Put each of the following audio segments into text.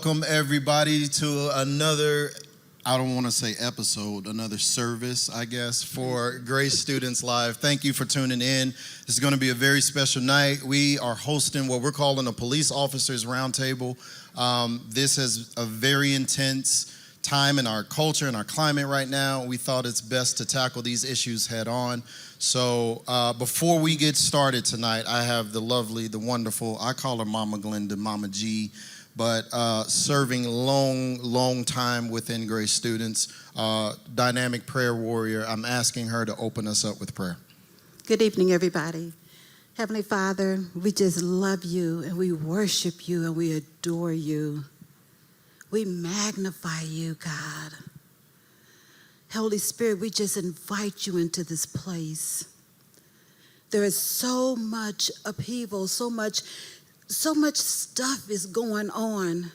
Welcome everybody to another, I don't want to say episode, another service, I guess, for Grace Students Live. Thank you for tuning in. This is going to be a very special night. We are hosting what we're calling a police officers roundtable. This is a very intense time in our culture and our climate right now. We thought it's best to tackle these issues head on. So before we get started tonight, I have the lovely, the wonderful, I call her Mama Glenda, Mama G, but serving long time within Grace Students, dynamic prayer warrior. I'm asking her to open us up with prayer. Good evening, everybody. Heavenly Father, we just love you and we worship you and we adore you. We magnify you, God. Holy Spirit, we just invite you into this place. There is so much upheaval, so much stuff is going on.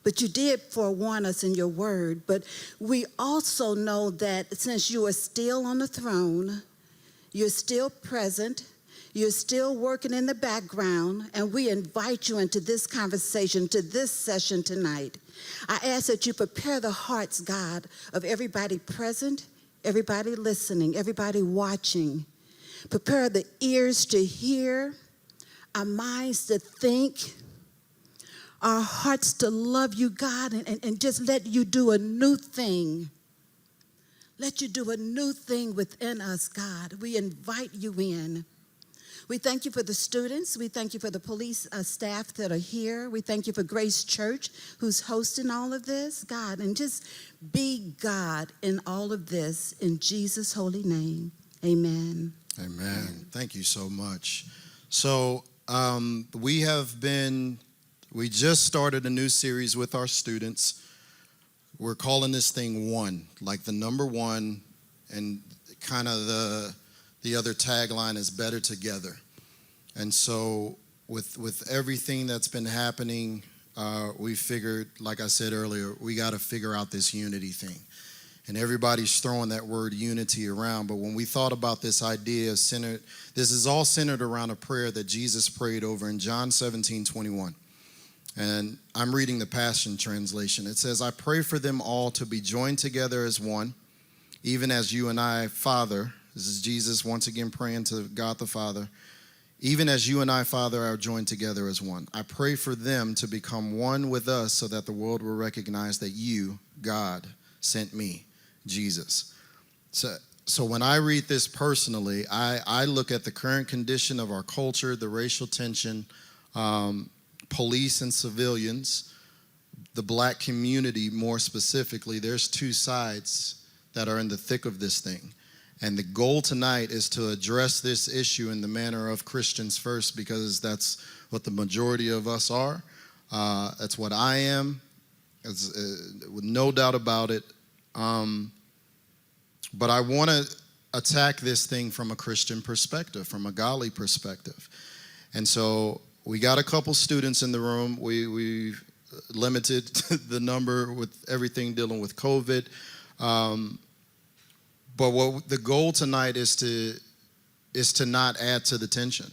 But you did forewarn us in your word. But we also know that since you are still on the throne, you're still present, you're still working in the background, and we invite you into this conversation, to this session tonight. I ask that you prepare the hearts, God, of everybody present, everybody listening, everybody watching. Prepare the ears to hear, our minds to think, our hearts to love you, God, and just let you do a new thing. Let you do a new thing within us, God. We invite you in. We thank you for the students. We thank you for the police staff that are here. We thank you for Grace Church, who's hosting all of this, God. And just be God in all of this. In Jesus' holy name, amen. Amen. Thank you so much. So we just started a new series with our students. We're calling this thing One, like the number one, and kind of the other tagline is Better Together. And so with everything that's been happening, we figured, like I said earlier, we got to figure out this unity thing. And everybody's throwing that word unity around. But when we thought about this idea, this is all centered around a prayer that Jesus prayed over in John 17:21. And I'm reading the Passion Translation. It says, I pray for them all to be joined together as one, even as you and I, Father, this is Jesus once again praying to God the Father, even as you and I, Father, are joined together as one. I pray for them to become one with us so that the world will recognize that you, God, sent me, Jesus. So when I read this personally, I look at the current condition of our culture, the racial tension, police and civilians, the black community more specifically. There's two sides that are in the thick of this thing. And the goal tonight is to address this issue in the manner of Christians first, because that's what the majority of us are. That's what I am, with no doubt about it. But I want to attack this thing from a Christian perspective, from a godly perspective. And so we got a couple students in the room. We limited the number with everything dealing with COVID. But what the goal tonight is to not add to the tension.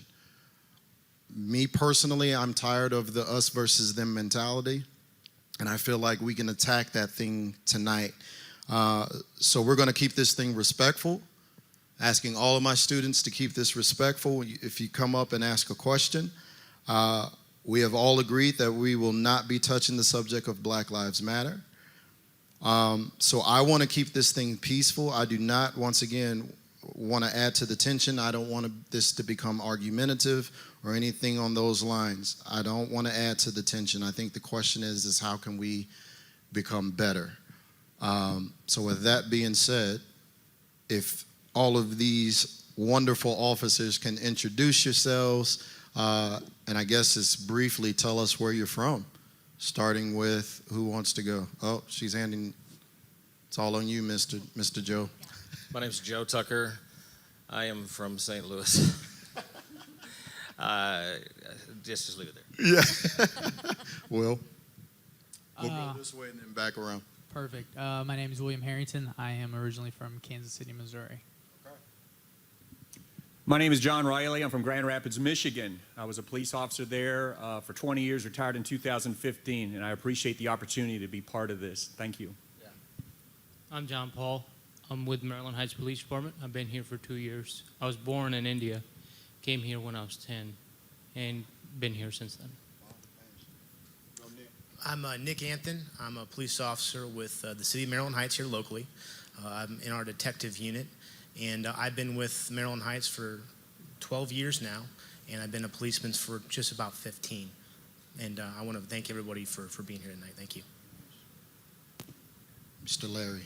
Me personally, I'm tired of the us versus them mentality, and I feel like we can attack that thing tonight. So we're going to keep this thing respectful, asking all of my students to keep this respectful. If you come up and ask a question, we have all agreed that we will not be touching the subject of Black Lives Matter. So I want to keep this thing peaceful. I do not, once again, want to add to the tension. I don't want this to become argumentative or anything on those lines. I don't want to add to the tension. I think the question is how can we become better? So with that being said, if all of these wonderful officers can introduce yourselves, and I guess just briefly tell us where you're from. Starting with who wants to go? Oh, she's handing. It's all on you, Mr. Joe. My name's Joe Tucker. I am from St. Louis. Just leave it there. Yeah. Well, we'll go this way and then back around. Perfect. My name is William Harrington. I am originally from Kansas City, Missouri. My name is John Riley. I'm from Grand Rapids, Michigan. I was a police officer there for 20 years, retired in 2015, and I appreciate the opportunity to be part of this. Thank you. I'm John Paul. I'm with Maryland Heights Police Department. I've been here for 2 years. I was born in India, came here when I was 10, and been here since then. I'm Nick Anthon. I'm a police officer with the City of Maryland Heights here locally. I'm in our detective unit, and I've been with Maryland Heights for 12 years now, and I've been a policeman for just about 15. And I want to thank everybody for being here tonight. Thank you. Mr. Larry.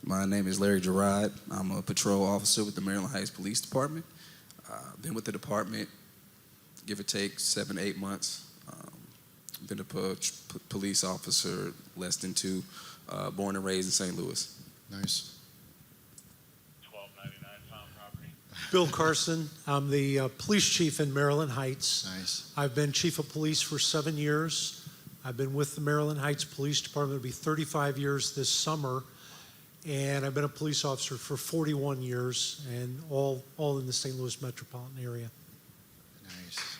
My name is Larry Gerard. I'm a patrol officer with the Maryland Heights Police Department. Been with the department, give or take, 7 to 8 months. Been a police officer less than 2, born and raised in St. Louis. Nice. 1299 Fountain Property. Bill Carson. I'm the police chief in Maryland Heights. Nice. I've been chief of police for 7 years. I've been with the Maryland Heights Police Department. It'll be 35 years this summer. And I've been a police officer for 41 years, and all in the St. Louis metropolitan area. Nice.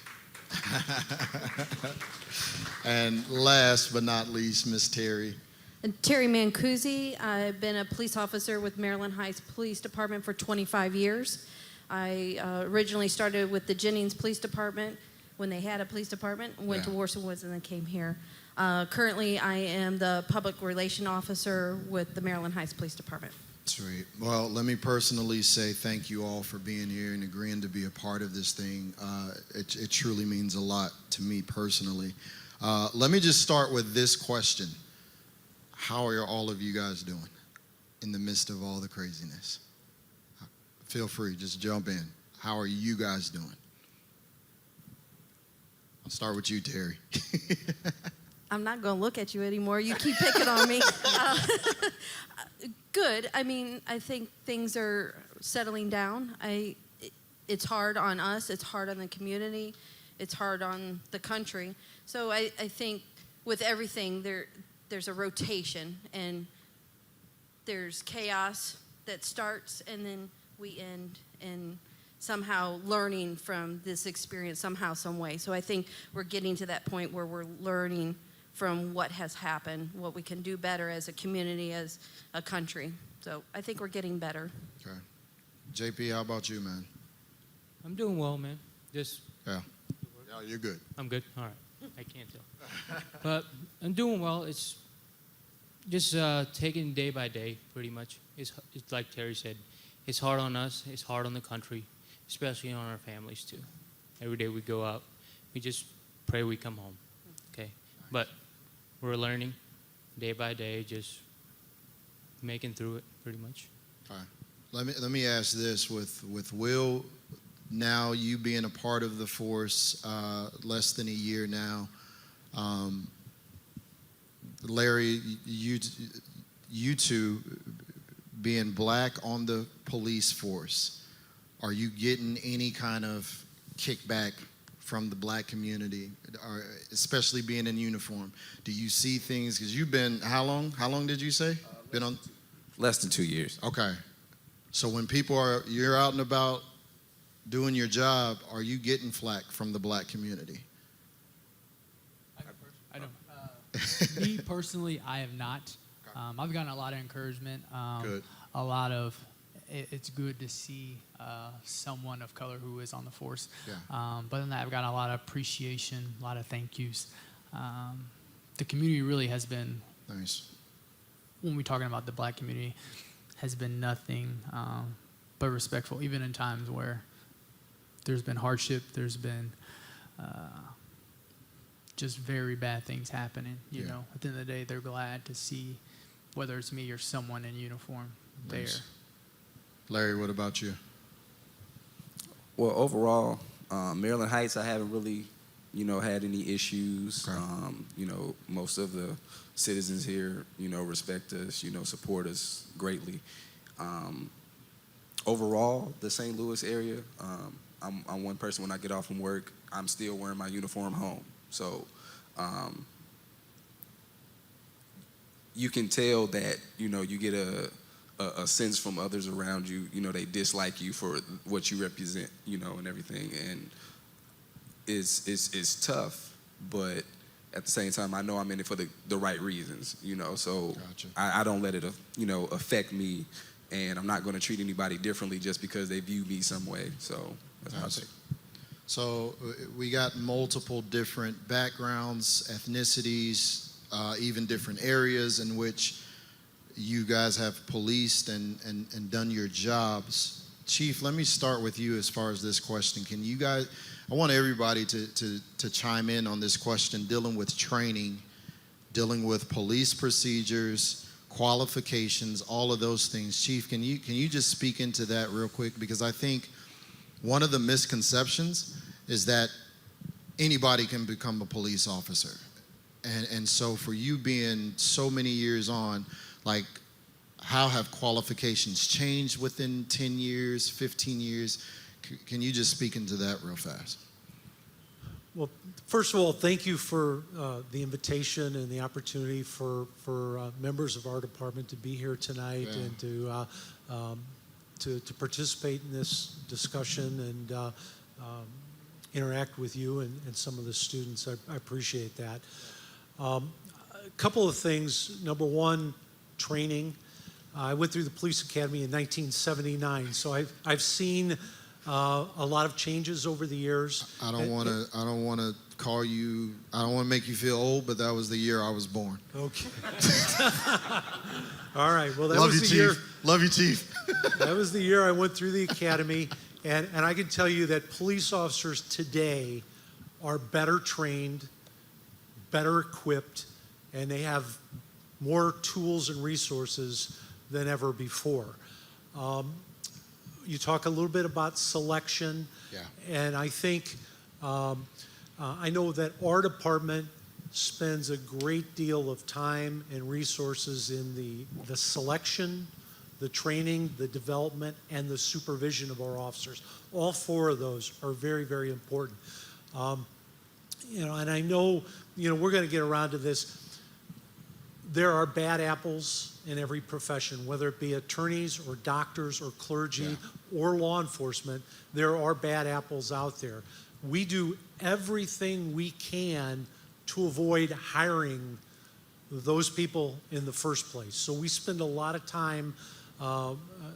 And last but not least, Miss Terry. And Terry Mancusi. I've been a police officer with Maryland Heights Police Department for 25 years. I originally started with the Jennings Police Department when they had a police department, went to Warsaw Woods, and then came here. Currently, I am the public relation officer with the Maryland Heights Police Department. Sweet. Well, let me personally say thank you all for being here and agreeing to be a part of this thing. It truly means a lot to me personally. Let me just start with this question. How are all of you guys doing in the midst of all the craziness? Feel free, just jump in. How are you guys doing? I'll start with you, Terry. I'm not going to look at you anymore. You keep picking on me. Good. I mean, I think things are settling down. It's hard on us. It's hard on the community. It's hard on the country. So I think with everything, there's a rotation, and there's chaos that starts, and then we end in somehow learning from this experience somehow, some way. So I think we're getting to that point where we're learning from what has happened, what we can do better as a community, as a country. So I think we're getting better. Okay. JP, how about you, man? I'm doing well, man. Just Yeah, you're good. I'm good. All right. I can't tell. But I'm doing well. It's just taking day by day, pretty much. It's like Terry said. It's hard on us. It's hard on the country, especially on our families, too. Every day we go out, we just pray we come home, okay? But we're learning day by day, just making through it, pretty much. All right. Let me ask this: with Will, now you being a part of the force, less than a year now, Larry, you two being black on the police force, are you getting any kind of kickback from the black community, or especially being in uniform? Do you see things, because you've been, how long did you say? Been on? Less than 2 years. Okay. So when you're out and about doing your job, are you getting flack from the black community? I don't. Me personally, I have not. I've gotten a lot of encouragement. Good. A lot of. It's good to see someone of color who is on the force. Yeah. But then I've gotten a lot of appreciation, a lot of thank yous. The community really has been. Nice. When we're talking about the black community, has been nothing but respectful, even in times where there's been hardship, there's been just very bad things happening. You know, at the end of the day, they're glad to see, whether it's me or someone in uniform, there. Nice. Larry, what about you? Well, overall, Maryland Heights, I haven't really, had any issues. Okay. Most of the citizens here, respect us, support us greatly. Overall, the St. Louis area, I'm one person, when I get off from work, I'm still wearing my uniform home. So you can tell that, you get a a sense from others around you. You know, they dislike you for what you represent, you know, and everything. And it's tough, but at the same time, I know I'm in it for the right reasons, you know. So Gotcha. I don't let it, you know, affect me, and I'm not going to treat anybody differently just because they view me some way. So that's my Gotcha. take. So we got multiple different backgrounds, ethnicities, even different areas in which you guys have policed and done your jobs. Chief, let me start with you as far as this question. Can you guys, I want everybody to chime in on this question dealing with training, dealing with police procedures, qualifications, all of those things. Chief, can you just speak into that real quick? Because I think one of the misconceptions is that anybody can become a police officer. And so for you being so many years on, like, how have qualifications changed within 10 years, 15 years? Can you just speak into that real fast? Well, first of all, thank you for the invitation and the opportunity for members of our department to be here tonight and to participate in this discussion and interact with you and some of the students. I appreciate that. A couple of things. Number one, training. I went through the police academy in 1979, so I've seen a lot of changes over the years. I don't want to call you. I don't want to make you feel old, but that was the year I was born. Okay. All right. Well, that Love was you, the year. Chief. Love you, Chief. That was the year I went through the academy, and I can tell you that police officers today are better trained, better equipped, and they have more tools and resources than ever before. You talk a little bit about selection, and I think I know that our department spends a great deal of time and resources in the selection, the training, the development, and the supervision of our officers. All four of those are very, very important. You know, and I know, you know, we're going to get around to this. There are bad apples in every profession, whether it be attorneys or doctors or clergy or law enforcement. There are bad apples out there. We do everything we can to avoid hiring those people in the first place. So we spend a lot of time,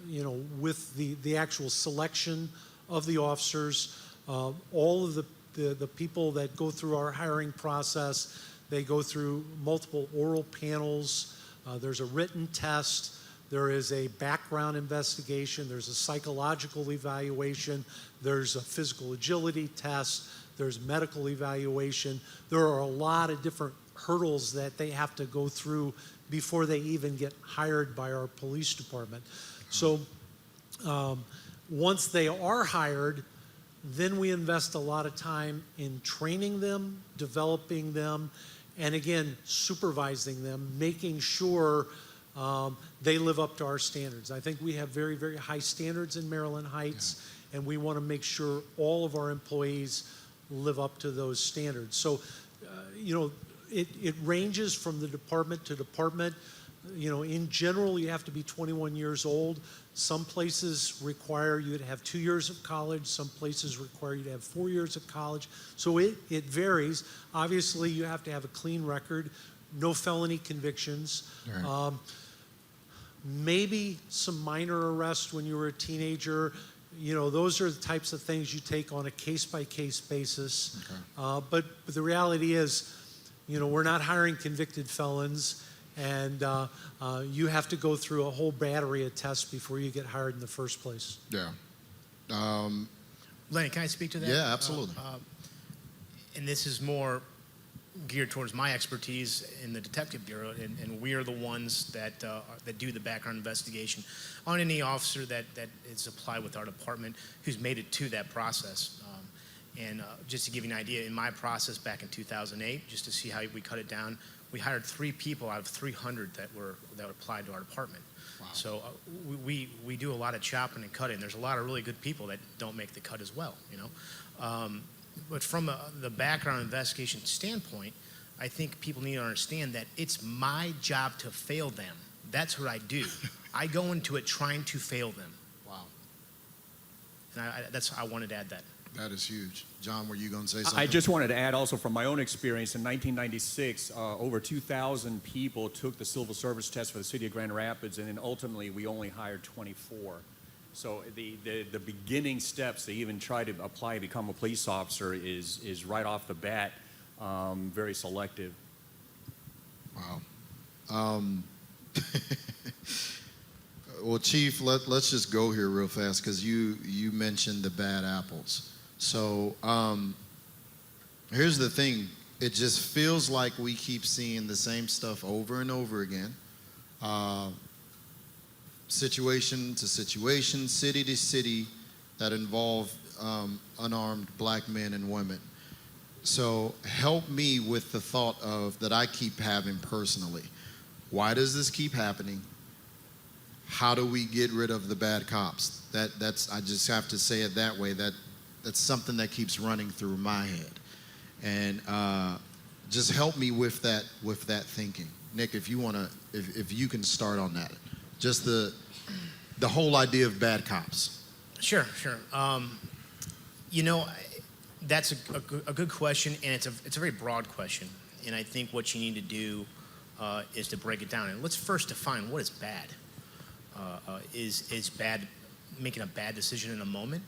you know, with the actual selection of the officers. All of the people that go through our hiring process, they go through multiple oral panels. There's a written test. There is a background investigation. There's a psychological evaluation. There's a physical agility test. There's medical evaluation. There are a lot of different hurdles that they have to go through before they even get hired by our police department. So once they are hired, then we invest a lot of time in training them, developing them, and again, supervising them, making sure they live up to our standards. I think we have very, very high standards in Maryland Heights, and we want to make sure all of our employees live up to those standards. So, you know, it ranges from the department to department. You know, in general, you have to be 21 years old. Some places require you to have 2 years of college. Some places require you to have 4 years of college. So it varies. Obviously, you have to have a clean record, no felony convictions. Right. Maybe some minor arrests when you were a teenager. You know, those are the types of things you take on a case-by-case basis. Okay. But the reality is, you know, we're not hiring convicted felons. And you have to go through a whole battery of tests before you get hired in the first place. Yeah. Lenny, can I speak to that? Yeah, absolutely. And this is more geared towards my expertise in the Detective Bureau, and we are the ones that do the background investigation on any officer that is applied with our department who's made it to that process. And just to give you an idea, in my process back in 2008, just to see how we cut it down, we hired 3 people out of 300 that applied to our department. Wow. So we do a lot of chopping and cutting. There's a lot of really good people that don't make the cut as well, you know. But from the background investigation standpoint, I think people need to understand that it's my job to fail them. That's what I do. I go into it trying to fail them. Wow, And I wanted to add that. that is huge. John, were you going to say something? I just wanted to add also from my own experience, in 1996, over 2,000 people took the civil service test for the city of Grand Rapids, and then ultimately we only hired 24. So the beginning steps to even try to apply to become a police officer is right off the bat very selective. Wow. Well, Chief, let's just go here real fast because you mentioned the bad apples. So here's the thing. It just feels like we keep seeing the same stuff over and over again. Situation to situation, city to city, that involve unarmed black men and women. So help me with the thought of that I keep having personally. Why does this keep happening? How do we get rid of the bad cops? That's I just have to say it that way. That's something that keeps running through my head, and just help me with that thinking. Nick, if you wanna, if you can start on that, just the whole idea of bad cops. Sure. That's a good question, and it's a very broad question. And I think what you need to do is to break it down. And let's first define what is bad. Is bad making a bad decision in a moment?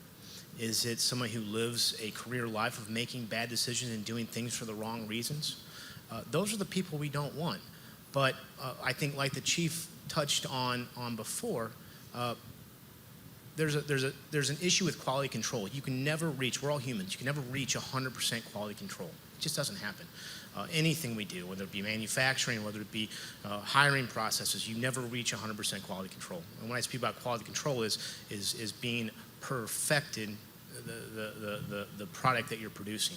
Is it someone who lives a career life of making bad decisions and doing things for the wrong reasons? Those are the people we don't want. But I think, like the chief touched on before, there's an issue with quality control. You can never reach. We're all humans. You can never reach 100% quality control. It just doesn't happen. Anything we do, whether it be manufacturing, whether it be hiring processes, you never reach 100% quality control. And when I speak about quality control, is being perfected the product that you're producing.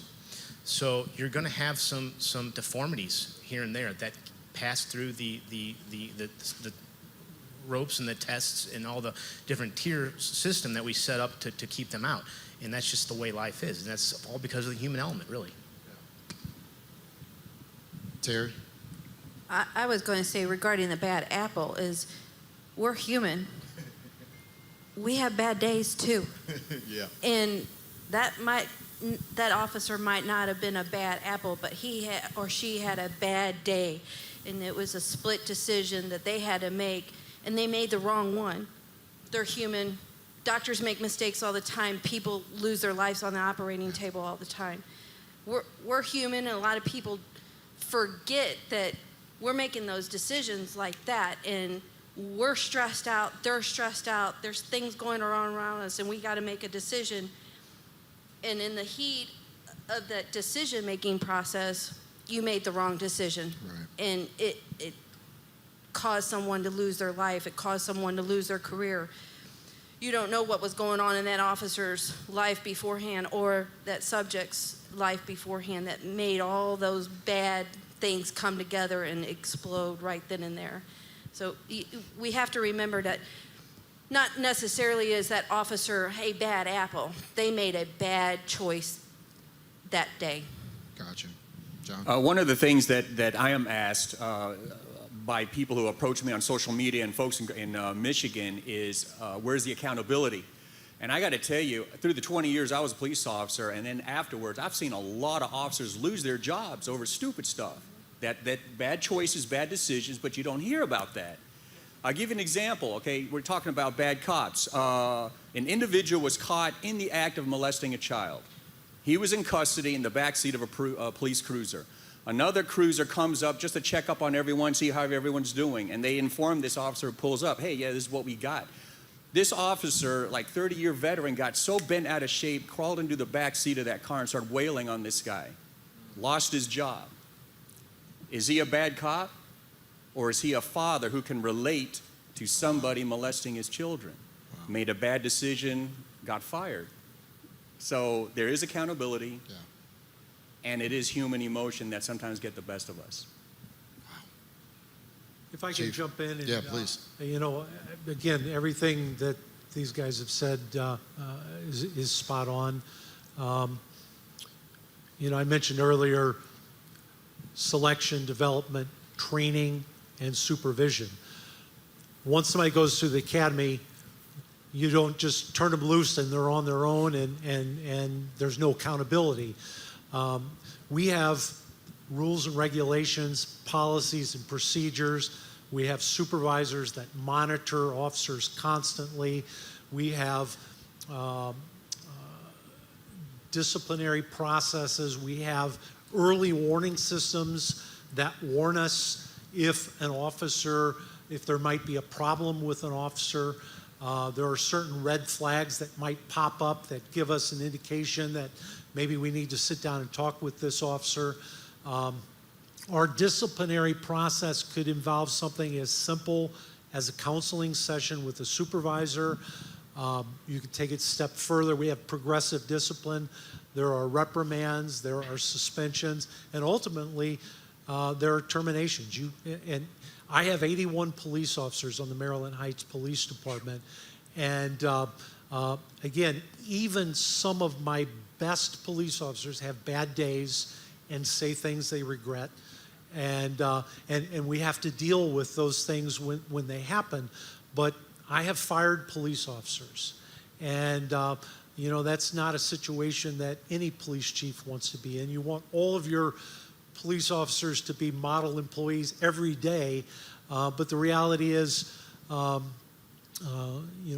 So you're going to have some deformities here and there that pass through the ropes and the tests and all the different tier system that we set up to keep them out. And that's just the way life is. And that's all because of the human element, really. Terry? I was going to say regarding the bad apple is we're human. We have bad days too. Yeah. And that officer might not have been a bad apple, but he or she had a bad day. And it was a split decision that they had to make, and they made the wrong one. They're human. Doctors make mistakes all the time. People lose their lives on the operating table all the time. We're human, and a lot of people forget that we're making those decisions like that, and we're stressed out, they're stressed out, there's things going on around us, and we got to make a decision. And in the heat of that decision-making process, you made the wrong decision. Right. And it caused someone to lose their life. It caused someone to lose their career. You don't know what was going on in that officer's life beforehand or that subject's life beforehand that made all those bad things come together and explode right then and there. So we have to remember that not necessarily is that officer a bad apple. They made a bad choice that day. Gotcha. John? One of the things that I am asked by people who approach me on social media and folks in Michigan is, where's the accountability? And I got to tell you, through the 20 years I was a police officer, and then afterwards, I've seen a lot of officers lose their jobs over stupid stuff. That bad choices, bad decisions, but you don't hear about that. I'll give you an example, okay? We're talking about bad cops. An individual was caught in the act of molesting a child. He was in custody in the backseat of a police cruiser. Another cruiser comes up just to check up on everyone, see how everyone's doing, and they inform this officer who pulls up, hey, yeah, this is what we got. This officer, like 30-year veteran, got so bent out of shape, crawled into the back seat of that car and started wailing on this guy. Lost his job. Is he a bad cop? Or is he a father who can relate to somebody molesting his children? Wow. Made a bad decision, got fired. So there is accountability, Yeah. and it is human emotion that sometimes get the best of us. If I can Chief. jump in, and, Yeah, please. Again, everything that these guys have said is spot on. I mentioned earlier selection, development, training, and supervision. once somebody goes through the academy, you don't just turn them loose and they're on their own and there's no accountability. We have rules and regulations, policies and procedures. We have supervisors that monitor officers constantly. We have disciplinary processes. We have early warning systems that warn us if there might be a problem with an officer. There are certain red flags that might pop up that give us an indication that maybe we need to sit down and talk with this officer. Our disciplinary process could involve something as simple as a counseling session with a supervisor. You could take it a step further. We have progressive discipline. There are reprimands, there are suspensions, and ultimately there are terminations. And I have 81 police officers on the Maryland Heights Police Department. And again, even some of my best police officers have bad days and say things they regret. And we have to deal with those things when they happen. But I have fired police officers. And that's not a situation that any police chief wants to be in. You want all of your police officers to be model employees every day. But the reality is,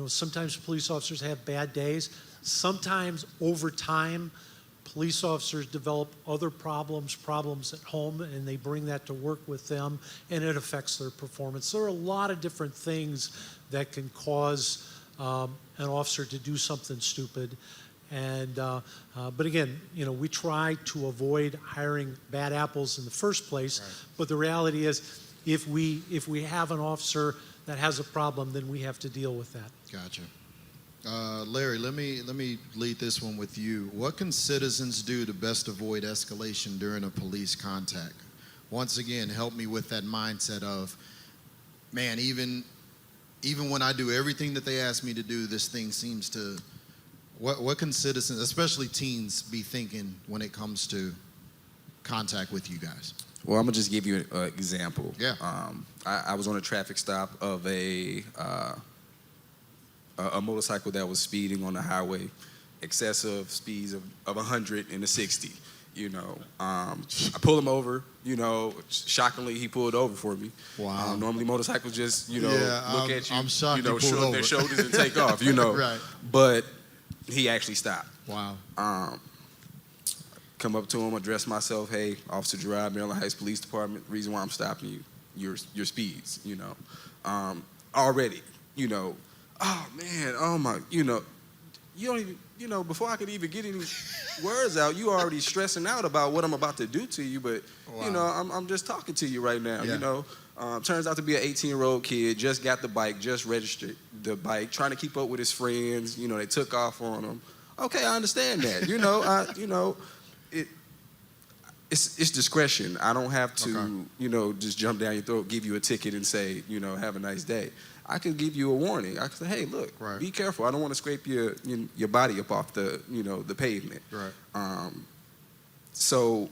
sometimes police officers have bad days. Sometimes over time, police officers develop other problems at home, and they bring that to work with them, and it affects their performance. There are a lot of different things that can cause an officer to do something stupid. And but again, we try to avoid hiring bad apples in the first place. Right. But the reality is, if we have an officer that has a problem, then we have to deal with that. Gotcha. Larry, let me lead this one with you. What can citizens do to best avoid escalation during a police contact? Once again, help me with that mindset of, man, even when I do everything that they ask me to do, this thing seems to. What can citizens, especially teens, be thinking when it comes to contact with you guys? Well, I'm gonna just give you an example. Yeah. I was on a traffic stop of a motorcycle that was speeding on the highway, excessive speeds of 100 and a 60. I pulled him over. Shockingly, he pulled over for me. Wow. Normally, motorcycles just look at you, I'm shocked he pulled shrug over. their shoulders and take off. Right. But he actually stopped. Wow. Come up to him, address myself. Hey, Officer Gerard, Maryland Heights Police Department. Reason why I'm stopping you, your speeds. Already. Oh man, oh my, you don't even, before I could even get any words out, you already stressing out about what I'm about to do to you. But wow. I'm just talking to you right now. Yeah. Turns out to be an 18-year-old kid, just got the bike, just registered the bike, trying to keep up with his friends. They took off on him. Okay, I understand that. It's discretion. I don't have to, just jump down your throat, give you a ticket and say, have a nice day. I can give you a warning. I can say, hey, look, right. Be careful. I don't want to scrape your body up off the, the pavement. Right. So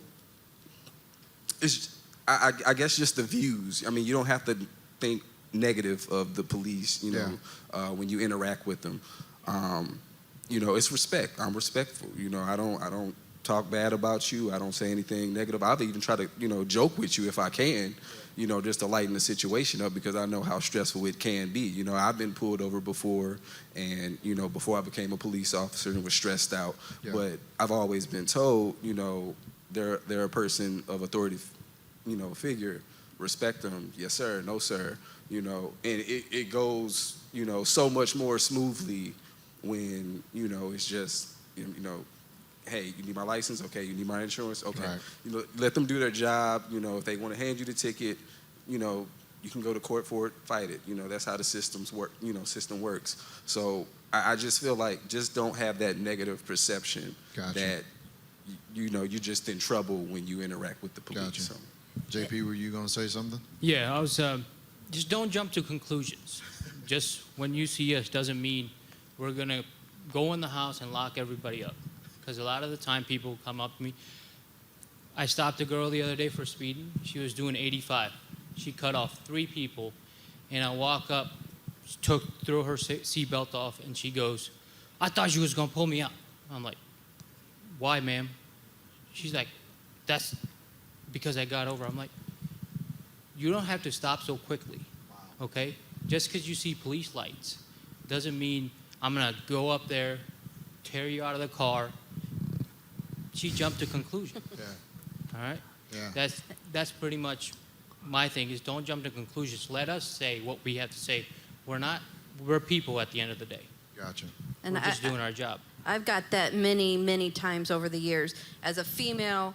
it's, I guess just the views. I mean, you don't have to think negative of the police, when you interact with them. It's respect. I'm respectful. I don't talk bad about you. I don't say anything negative. I'll even try to, joke with you if I can, just to lighten the situation up, because I know how stressful it can be. I've been pulled over before, and, before I became a police officer and was stressed out. Yeah. But I've always been told, they're a person of authority, figure. Respect them. Yes, sir. No, sir. And it goes, so much more smoothly when, it's just, hey, you need my license? Okay. You need my insurance? Okay. Right. Let them do their job. If they want to hand you the ticket, you can go to court for it, fight it. That's how the systems work, system works. So I just feel like just don't have that negative perception. Gotcha. That, you're just in trouble when you interact with the police. Gotcha. So. JP, were you going to say something? Yeah, I was, just don't jump to conclusions. Just when you see us doesn't mean we're going to go in the house and lock everybody up. Because a lot of the time people come up to me. I stopped a girl the other day for speeding. She was doing 85. She cut off 3 people, and I walk up threw her seatbelt off, and she goes, "I thought you was gonna pull me out." I'm like, "Why, ma'am?" She's like, "That's because I got over." I'm like, "You don't have to stop so quickly, okay? Just because you see police lights doesn't mean I'm gonna go up there, tear you out of the car." She jumped to conclusion. Yeah. All right. Yeah. That's pretty much my thing. Is don't jump to conclusions. Let us say what we have to say. We're people at the end of the day. Gotcha. And We're just doing our job. I've got that many times over the years. As a female,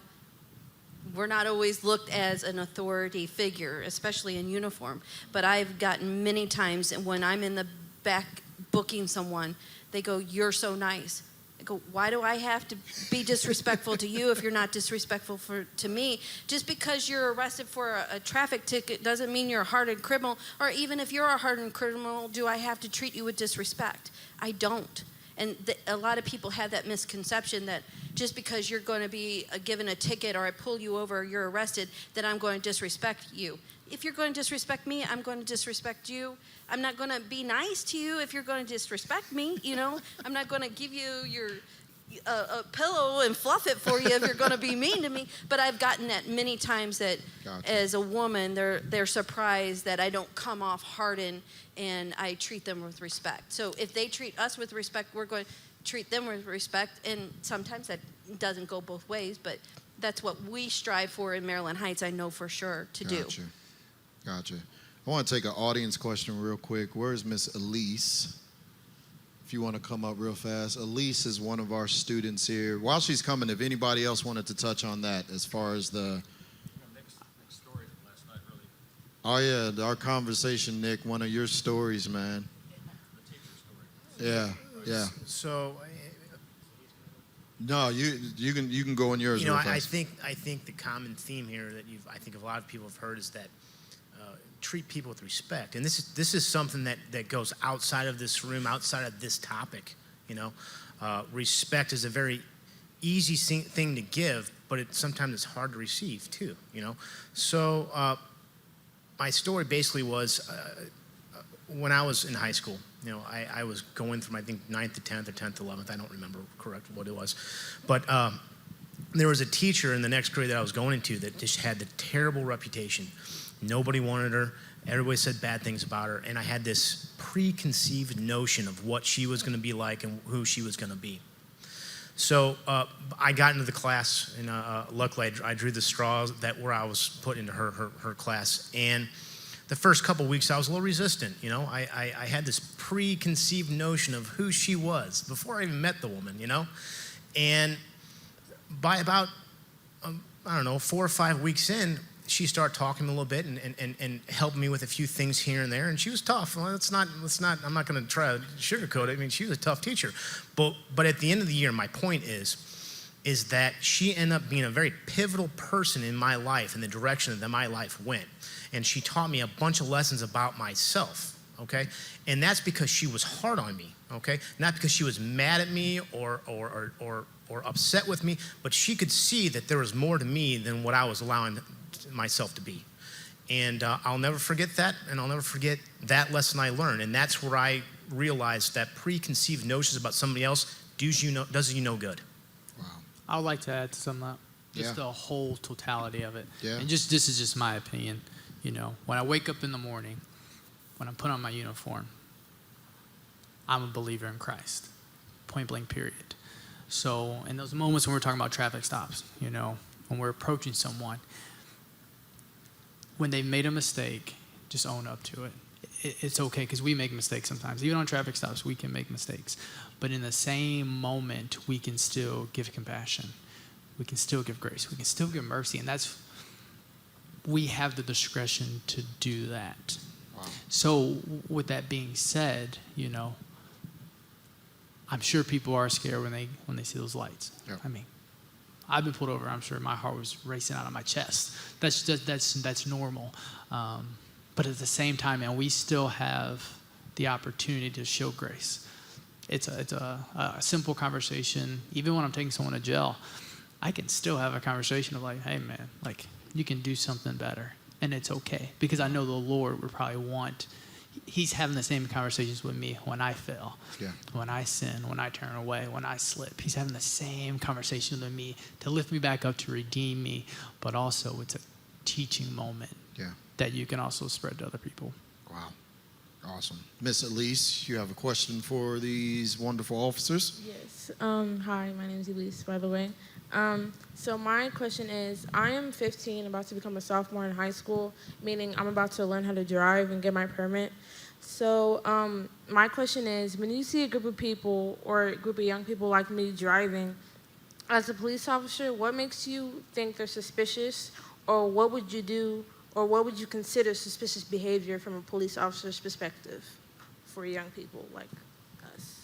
we're not always looked as an authority figure, especially in uniform. But I've gotten many times, and when I'm in the back booking someone, they go, "You're so nice." I go, "Why do I have to be disrespectful to you if you're not disrespectful to me? Just because you're arrested for a traffic ticket doesn't mean you're a hardened criminal. Or even if you're a hardened criminal, do I have to treat you with disrespect? I don't." And a lot of people have that misconception that just because you're going to be given a ticket or I pull you over or you're arrested, that I'm going to disrespect you. If you're going to disrespect me, I'm going to disrespect you. I'm not going to be nice to you if you're going to disrespect me, you know. I'm not going to give you your a pillow and fluff it for you if you're going to be mean to me. But I've gotten that many times that Gotcha. as a woman, they're surprised that I don't come off hardened and I treat them with respect. So if they treat us with respect, we're going to treat them with respect. And sometimes that doesn't go both ways, but that's what we strive for in Maryland Heights, I know for sure, to do. Gotcha. I want to take an audience question real quick. Where's Miss Elise? If you want to come up real fast. Elise is one of our students here. While she's coming, if anybody else wanted to touch on that as far as the... Next story from last night, really. Oh, yeah, our conversation, Nick, one of your stories, man. The teacher story. Yeah. So, No, you can go in yours you know, real I fast. think the common theme here that I think a lot of people have heard is that treat people with respect, and this is something that goes outside of this room, outside of this topic. You know, respect is a very easy thing to give, but sometimes it's hard to receive too. You know, so my story basically was when I was in high school. You know, I was going from, I think, 9th to 10th or 10th to 11th. I don't remember correct what it was, but there was a teacher in the next grade that I was going into that just had the terrible reputation. Nobody wanted her. Everybody said bad things about her. And I had this preconceived notion of what she was going to be like and who she was going to be. So I got into the class, and luckily I drew the straws where I was put into her class. And the first couple weeks I was a little resistant. You know, I had this preconceived notion of who she was before I even met the woman, you know. And by about, I don't know, 4 or 5 weeks in, she started talking a little bit and helping me with a few things here and there. And she was tough. Well, I'm not going to try to sugarcoat it. I mean, she was a tough teacher. But at the end of the year, my point is that she ended up being a very pivotal person in my life and the direction that my life went. And she taught me a bunch of lessons about myself, okay? And that's because she was hard on me, okay? Not because she was mad at me or upset with me, but she could see that there was more to me than what I was allowing myself to be. And I'll never forget that, and I'll never forget that lesson I learned. And that's where I realized that preconceived notions about somebody else does you no good. Wow. I would like to add to some of that, just Yeah. the whole totality of it. Yeah. And this is just my opinion. You know, when I wake up in the morning, when I put on my uniform, I'm a believer in Christ. Point blank, period. So in those moments when we're talking about traffic stops, you know, when we're approaching someone, when they've made a mistake, just own up to it. It's okay, because we make mistakes sometimes. Even on traffic stops, we can make mistakes. But in the same moment, we can still give compassion. We can still give grace. We can still give mercy. And we have the discretion to do that. Wow. So with that being said, you know, I'm sure people are scared when they see those lights. Yep. I mean, I've been pulled over. I'm sure my heart was racing out of my chest. That's normal. But at the same time, man, we still have the opportunity to show grace. It's a simple conversation. Even when I'm taking someone to jail, I can still have a conversation of like, hey, man, like, you can do something better, and it's okay, because I know the Lord would probably want he's having the same conversations with me when I fail, Yeah. when I sin, when I turn away, when I slip. He's having the same conversation with me to lift me back up, to redeem me, but also it's a teaching moment Yeah. that you can also spread to other people. Wow. Awesome. Miss Elise, you have a question for these wonderful officers? Yes. Hi, my name is Elise, by the way. So my question is, I am 15, about to become a sophomore in high school, meaning I'm about to learn how to drive and get my permit. So my question is, when you see a group of people or a group of young people like me driving, as a police officer, what makes you think they're suspicious, or what would you do, or what would you consider suspicious behavior from a police officer's perspective for young people like us?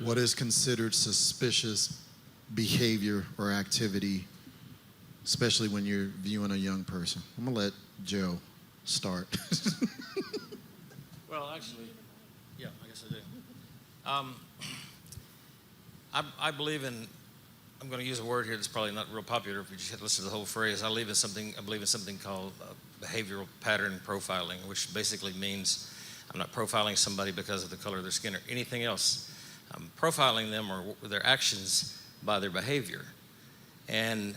What is considered suspicious behavior or activity, especially when you're viewing a young person? I'm going to let Joe start. Well, actually, yeah, I guess I do. I believe in, I'm going to use a word here that's probably not real popular if you just listen to the whole phrase. I believe in something called behavioral pattern profiling, which basically means I'm not profiling somebody because of the color of their skin or anything else. I'm profiling them or their actions by their behavior. And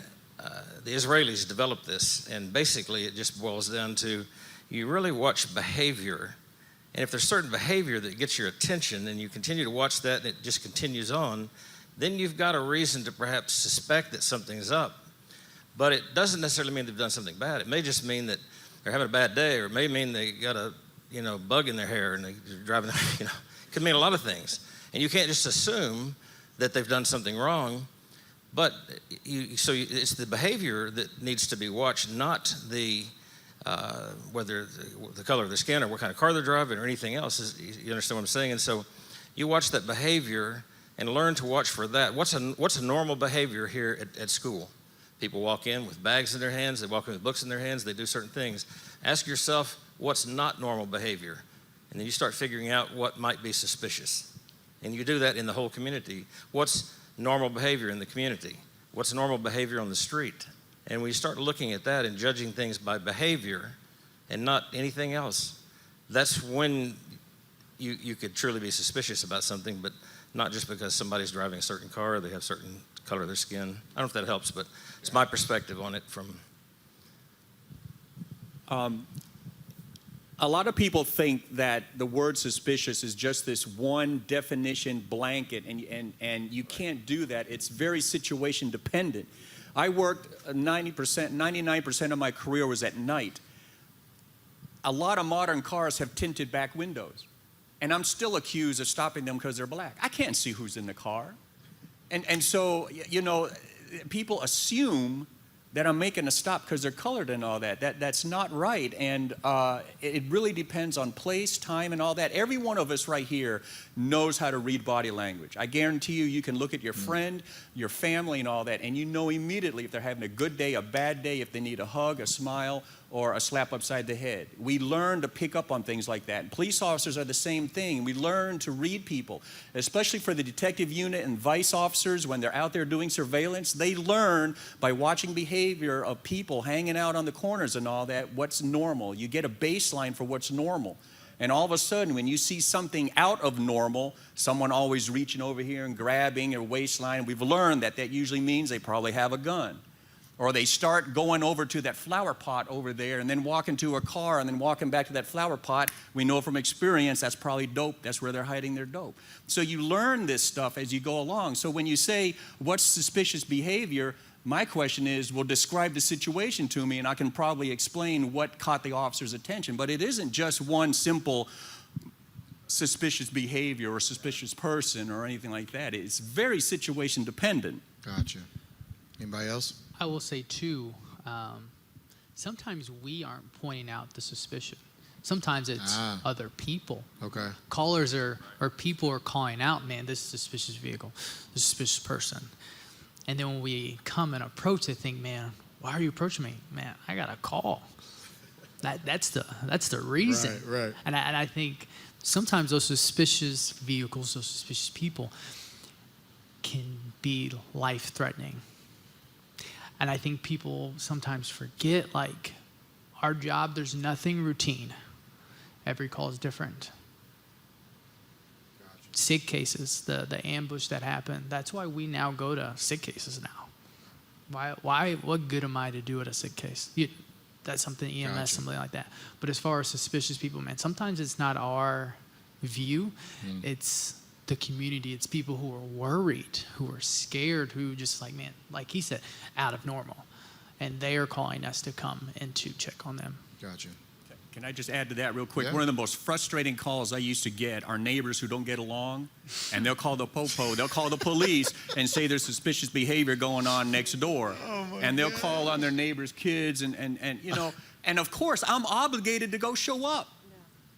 the Israelis developed this, and basically it just boils down to you really watch behavior. And if there's certain behavior that gets your attention and you continue to watch that and it just continues on, then you've got a reason to perhaps suspect that something's up. But it doesn't necessarily mean they've done something bad. It may just mean that they're having a bad day, or it may mean they got a bug in their hair and they're driving, it could mean a lot of things. And you can't just assume that they've done something wrong, but it's the behavior that needs to be watched, not the whether the color of their skin or what kind of car they're driving or anything else. You understand what I'm saying? And so you watch that behavior and learn to watch for that. What's a normal behavior here at school? People walk in with bags in their hands, they walk in with books in their hands, they do certain things. Ask yourself, what's not normal behavior? And then you start figuring out what might be suspicious. And you do that in the whole community. What's normal behavior in the community? What's normal behavior on the street? And when you start looking at that and judging things by behavior and not anything else, that's when you could truly be suspicious about something, but not just because somebody's driving a certain car or they have a certain color of their skin. I don't know if that helps, but it's my perspective on it from... A lot of people think that the word suspicious is just this one definition blanket, and you can't do that. It's very situation dependent. I worked 99% of my career was at night. A lot of modern cars have tinted back windows, and I'm still accused of stopping them because they're black. I can't see who's in the car. And so, people assume that I'm making a stop because they're colored and all that. That's not right. And it really depends on place, time, and all that. Every one of us right here knows how to read body language. I guarantee you can look at your friend, your family, and all that, and you know immediately if they're having a good day, a bad day, if they need a hug, a smile, or a slap upside the head. We learn to pick up on things like that. And police officers are the same thing. We learn to read people, especially for the detective unit and vice officers when they're out there doing surveillance. They learn by watching behavior of people hanging out on the corners and all that, what's normal. You get a baseline for what's normal. And all of a sudden, when you see something out of normal, someone always reaching over here and grabbing their waistline, we've learned that usually means they probably have a gun. Or they start going over to that flower pot over there and then walking to a car and then walking back to that flower pot. We know from experience that's probably dope. That's where they're hiding their dope. So you learn this stuff as you go along. So when you say, what's suspicious behavior, my question is, well, describe the situation to me and I can probably explain what caught the officer's attention. But it isn't just one simple suspicious behavior or suspicious person or anything like that. It's very situation dependent. Gotcha. Anybody else? I will say, too, sometimes we aren't pointing out the suspicion. Sometimes it's other people. Okay. Callers or people are calling out, man, this is a suspicious vehicle, this suspicious person. And then when we come and approach, they think, man, why are you approaching me? Man, I got a call. That's the reason. Right. And I think sometimes those suspicious vehicles, those suspicious people can be life-threatening. And I think people sometimes forget, like, our job, there's nothing routine. Every call is different. SIG cases, the ambush that happened, that's why we now go to SIG cases now. What good am I to do at a SIG case? That's something EMS, Gotcha. something like that. But as far as suspicious people, man, sometimes it's not our view, it's the community. It's people who are worried, who are scared, who just like, man, like he said, out of normal. And they are calling us to come and to check on them. Gotcha. Can I just add to that real quick? Yeah. One of the most frustrating calls I used to get are neighbors who don't get along, and they'll call the popo, they'll call the police and say there's suspicious behavior going on next door. And they'll call on their neighbors' kids, and you know, and of course I'm obligated to go show up.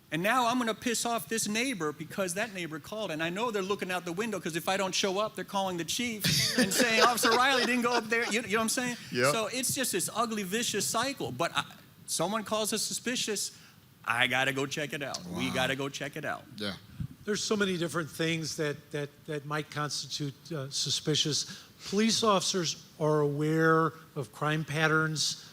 And now I'm going to piss off this neighbor because that neighbor called, and I know they're looking out the window because if I don't show up, they're calling the chief and saying Officer Riley didn't go up there. You know what I'm saying? Yep. So it's just this ugly, vicious cycle. But someone calls us suspicious, I got to go check it out. Wow. We got to go check it out. Yeah. There's so many different things that might constitute suspicious. Police officers are aware of crime patterns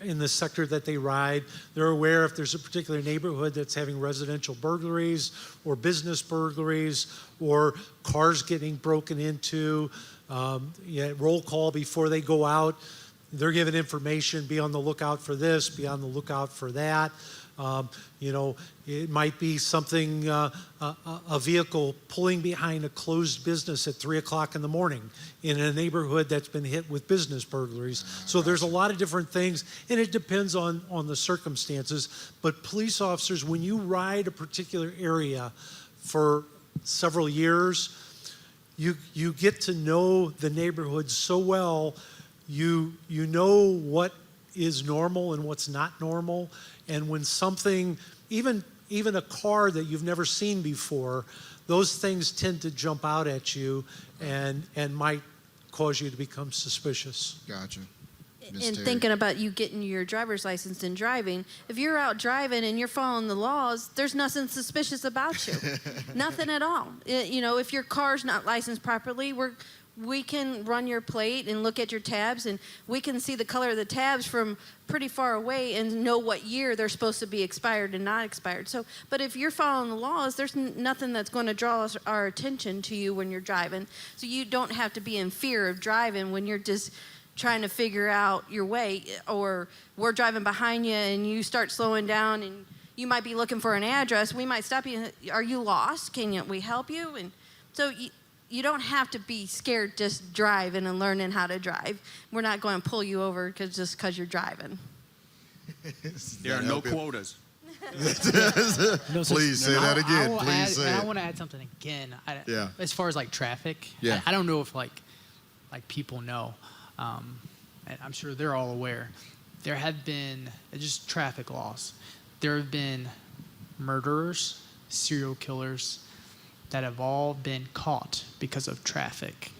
in the sector that they ride. They're aware if there's a particular neighborhood that's having residential burglaries or business burglaries or cars getting broken into. Roll call before they go out. They're given information, be on the lookout for this, be on the lookout for that. You know, it might be something, a vehicle pulling behind a closed business at 3 o'clock in the morning in a neighborhood that's been hit with business burglaries. So there's a lot of different things, and it depends on the circumstances. But police officers, when you ride a particular area for several years, you get to know the neighborhood so well. You know what is normal and what's not normal. And when something, even a car that you've never seen before, those things tend to jump out at you and might cause you to become suspicious. Gotcha. And Miss Terry. thinking about you getting your driver's license and driving, if you're out driving and you're following the laws, there's nothing suspicious about you. Nothing at all. You know, if your car's not licensed properly, we can run your plate and look at your tabs, and we can see the color of the tabs from pretty far away and know what year they're supposed to be expired and not expired. So, but if you're following the laws, there's nothing that's going to draw our attention to you when you're driving. So you don't have to be in fear of driving when you're just trying to figure out your way, or we're driving behind you and you start slowing down and you might be looking for an address. We might stop you. Are you lost? Can we help you? And so you don't have to be scared just driving and learning how to drive. We're not going to pull you over just because you're driving. There are no quotas. Please say that again. Please say I it. want to add something again. Yeah. As far as like traffic, Yeah. I don't know if like people know, and I'm sure they're all aware. There have been just traffic laws. There have been murderers, serial killers that have all been caught because of traffic.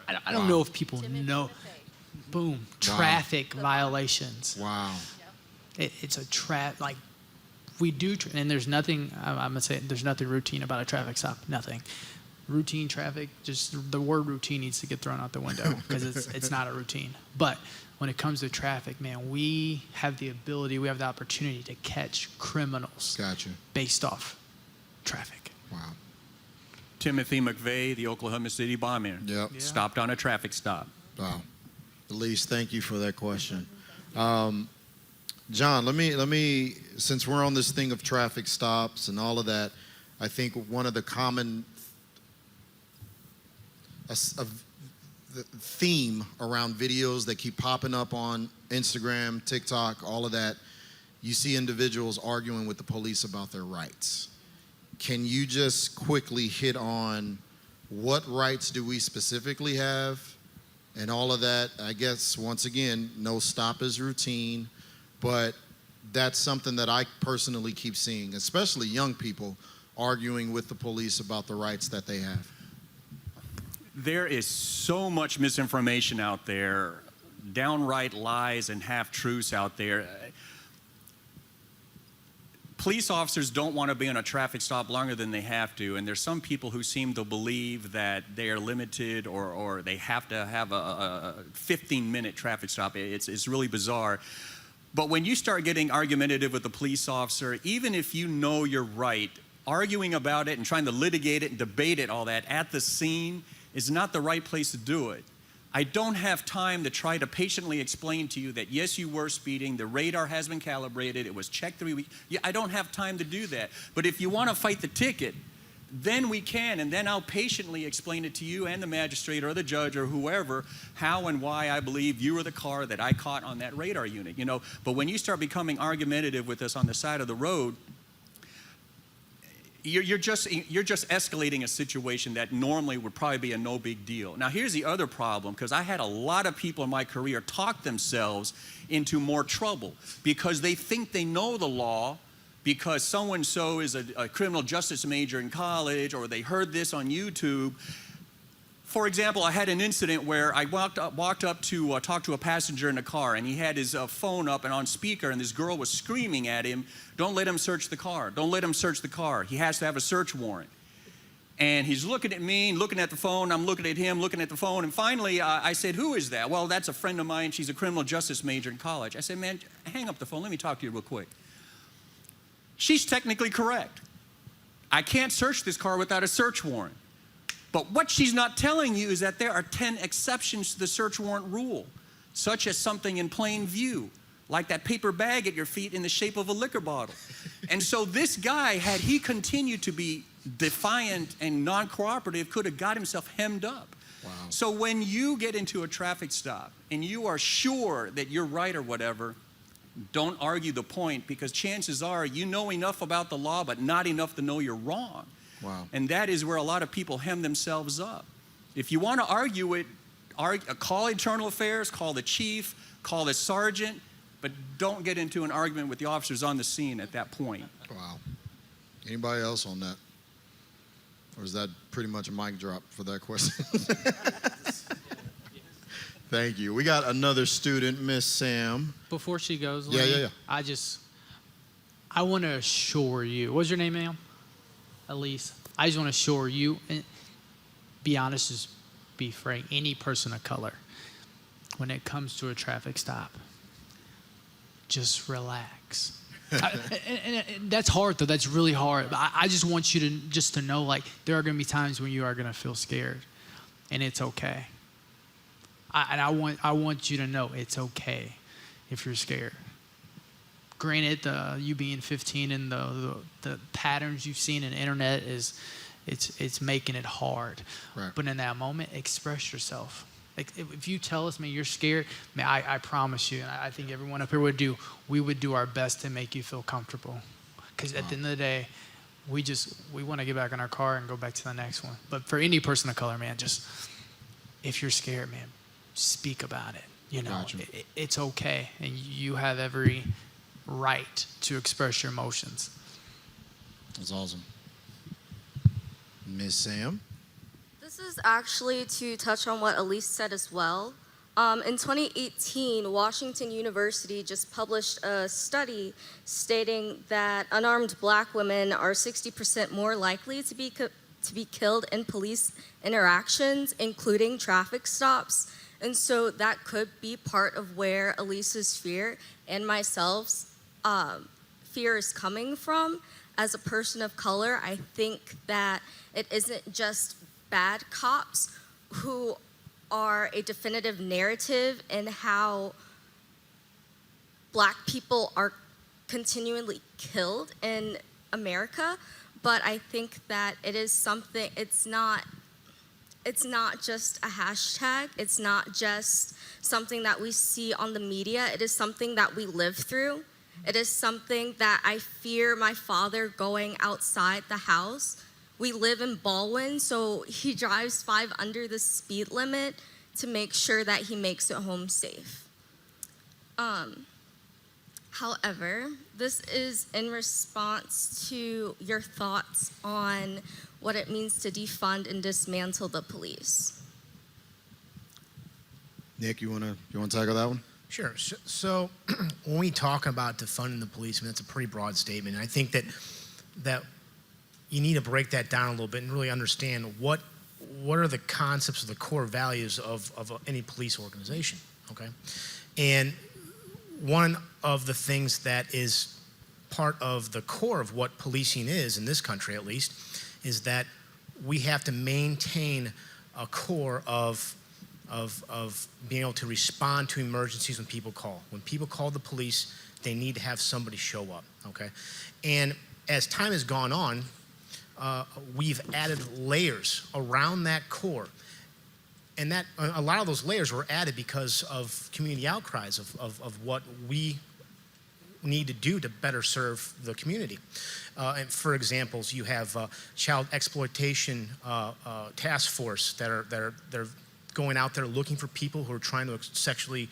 I don't know if people know. Boom, traffic violations. Wow. It's a like we do, and there's nothing. I'm gonna say there's nothing routine about a traffic stop. Nothing. Routine traffic, just the word routine needs to get thrown out the window because it's not a routine. But when it comes to traffic, man, we have the ability, we have the opportunity to catch criminals. Gotcha. Based off traffic. Wow. Timothy McVeigh, the Oklahoma City bomber, Yep. Yeah. stopped on a traffic stop. Wow. Elise, thank you for that question. John, let me, since we're on this thing of traffic stops and all of that, I think one of the common the theme around videos that keep popping up on Instagram, TikTok, all of that, you see individuals arguing with the police about their rights. Can you just quickly hit on what rights do we specifically have and all of that? I guess, once again, no stop is routine, but that's something that I personally keep seeing, especially young people arguing with the police about the rights that they have. There is so much misinformation out there, downright lies and half-truths out there. Police officers don't want to be on a traffic stop longer than they have to, and there's some people who seem to believe that they are limited or they have to have a 15-minute traffic stop. It's really bizarre. But when you start getting argumentative with a police officer, even if you know you're right, arguing about it and trying to litigate it and debate it, all that, at the scene is not the right place to do it. I don't have time to try to patiently explain to you that, yes, you were speeding, the radar has been calibrated, it was checked 3 weeks. Yeah, I don't have time to do that. But if you want to fight the ticket, then we can, and then I'll patiently explain it to you and the magistrate or the judge or whoever how and why I believe you were the car that I caught on that radar unit, you know. But when you start becoming argumentative with us on the side of the road, you're just escalating a situation that normally would probably be a no big deal. Now, here's the other problem, because I had a lot of people in my career talk themselves into more trouble because they think they know the law, because so-and-so is a criminal justice major in college, or they heard this on YouTube. For example, I had an incident where I walked up to talk to a passenger in the car, and he had his phone up and on speaker, and this girl was screaming at him, "Don't let him search the car. Don't let him search the car. He has to have a search warrant." And he's looking at me, looking at the phone. I'm looking at him, looking at the phone. And finally, I said, "Who is that?" "Well, that's a friend of mine. She's a criminal justice major in college." I said, "Man, hang up the phone. Let me talk to you real quick." She's technically correct. I can't search this car without a search warrant. But what she's not telling you is that there are 10 exceptions to the search warrant rule, such as something in plain view, like that paper bag at your feet in the shape of a liquor bottle. And so this guy, had he continued to be defiant and non-cooperative, could have got himself hemmed up. Wow. So when you get into a traffic stop and you are sure that you're right or whatever, don't argue the point, because chances are you know enough about the law but not enough to know you're wrong. Wow. And that is where a lot of people hem themselves up. If you want to argue it, call internal affairs, call the chief, call the sergeant, but don't get into an argument with the officers on the scene at that point. Wow. Anybody else on that? Or is that pretty much a mic drop for that question? Thank you. We got another student, Miss Sam. Before she goes, Yeah. I want to assure you. What's your name, ma'am? Elise. I just want to assure you, and be honest, just be frank, any person of color, when it comes to a traffic stop, just relax. And that's hard, though. That's really hard. But I just want you to know, like, there are going to be times when you are going to feel scared, and it's okay. I want you to know it's okay if you're scared. Granted, you being 15 and the patterns you've seen in the internet it's making it hard. Right. But in that moment, express yourself. Like, if you tell us, man, you're scared, man, I promise you, and I think everyone up here would do our best to make you feel comfortable. Because at the end of the day, we want to get back in our car and go back to the next one. But for any person of color, man, just, if you're scared, man, speak about it. You know, Gotcha. It's okay, and you have every right to express your emotions. That's awesome. Miss Sam? This is actually to touch on what Elise said as well. In 2018, Washington University just published a study stating that unarmed black women are 60% more likely to be killed in police interactions, including traffic stops. And so that could be part of where Elise's fear and myself's fear is coming from. As a person of color, I think that it isn't just bad cops who are a definitive narrative in how black people are continually killed in America, but I think that it is something, it's not just a hashtag, it's not just something that we see on the media, it is something that we live through. It is something that I fear my father going outside the house. We live in Baldwin, so he drives 5 under the speed limit to make sure that he makes it home safe. However, this is in response to your thoughts on what it means to defund and dismantle the police. Nick, you wanna tackle that one? Sure. So when we talk about defunding the police, I mean, that's a pretty broad statement. I think that you need to break that down a little bit and really understand what are the concepts or the core values of any police organization, okay? And one of the things that is part of the core of what policing is, in this country at least, is that we have to maintain a core of being able to respond to emergencies when people call. When people call the police, they need to have somebody show up, okay? And as time has gone on, we've added layers around that core. And that a lot of those layers were added because of community outcries of what we need to do to better serve the community. And for examples, you have child exploitation task force that are going out there looking for people who are trying to sexually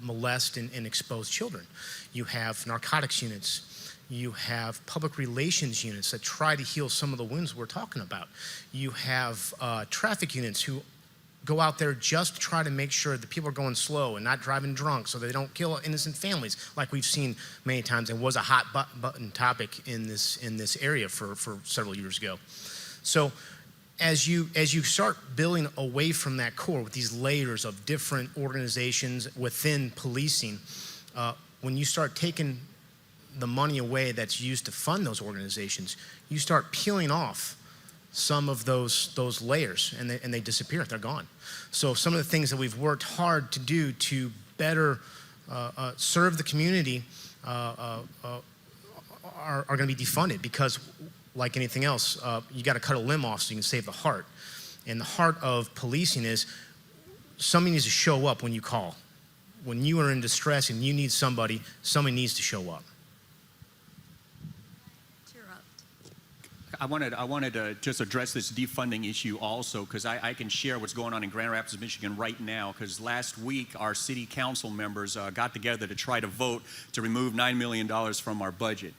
molest and expose children. You have narcotics units. You have public relations units that try to heal some of the wounds we're talking about. You have traffic units who go out there just to try to make sure that people are going slow and not driving drunk so they don't kill innocent families, like we've seen many times and was a hot button topic in this area for several years ago. So as you start building away from that core with these layers of different organizations within policing, when you start taking the money away that's used to fund those organizations, you start peeling off some of those layers, and they disappear. They're gone. So some of the things that we've worked hard to do to better serve the community are going to be defunded because, like anything else, you got to cut a limb off so you can save the heart. And the heart of policing is somebody needs to show up when you call. When you are in distress and you need somebody needs to show up. I wanted to just address this defunding issue also, because I can share what's going on in Grand Rapids, Michigan right now, because last week our city council members got together to try to vote to remove $9 million from our budget.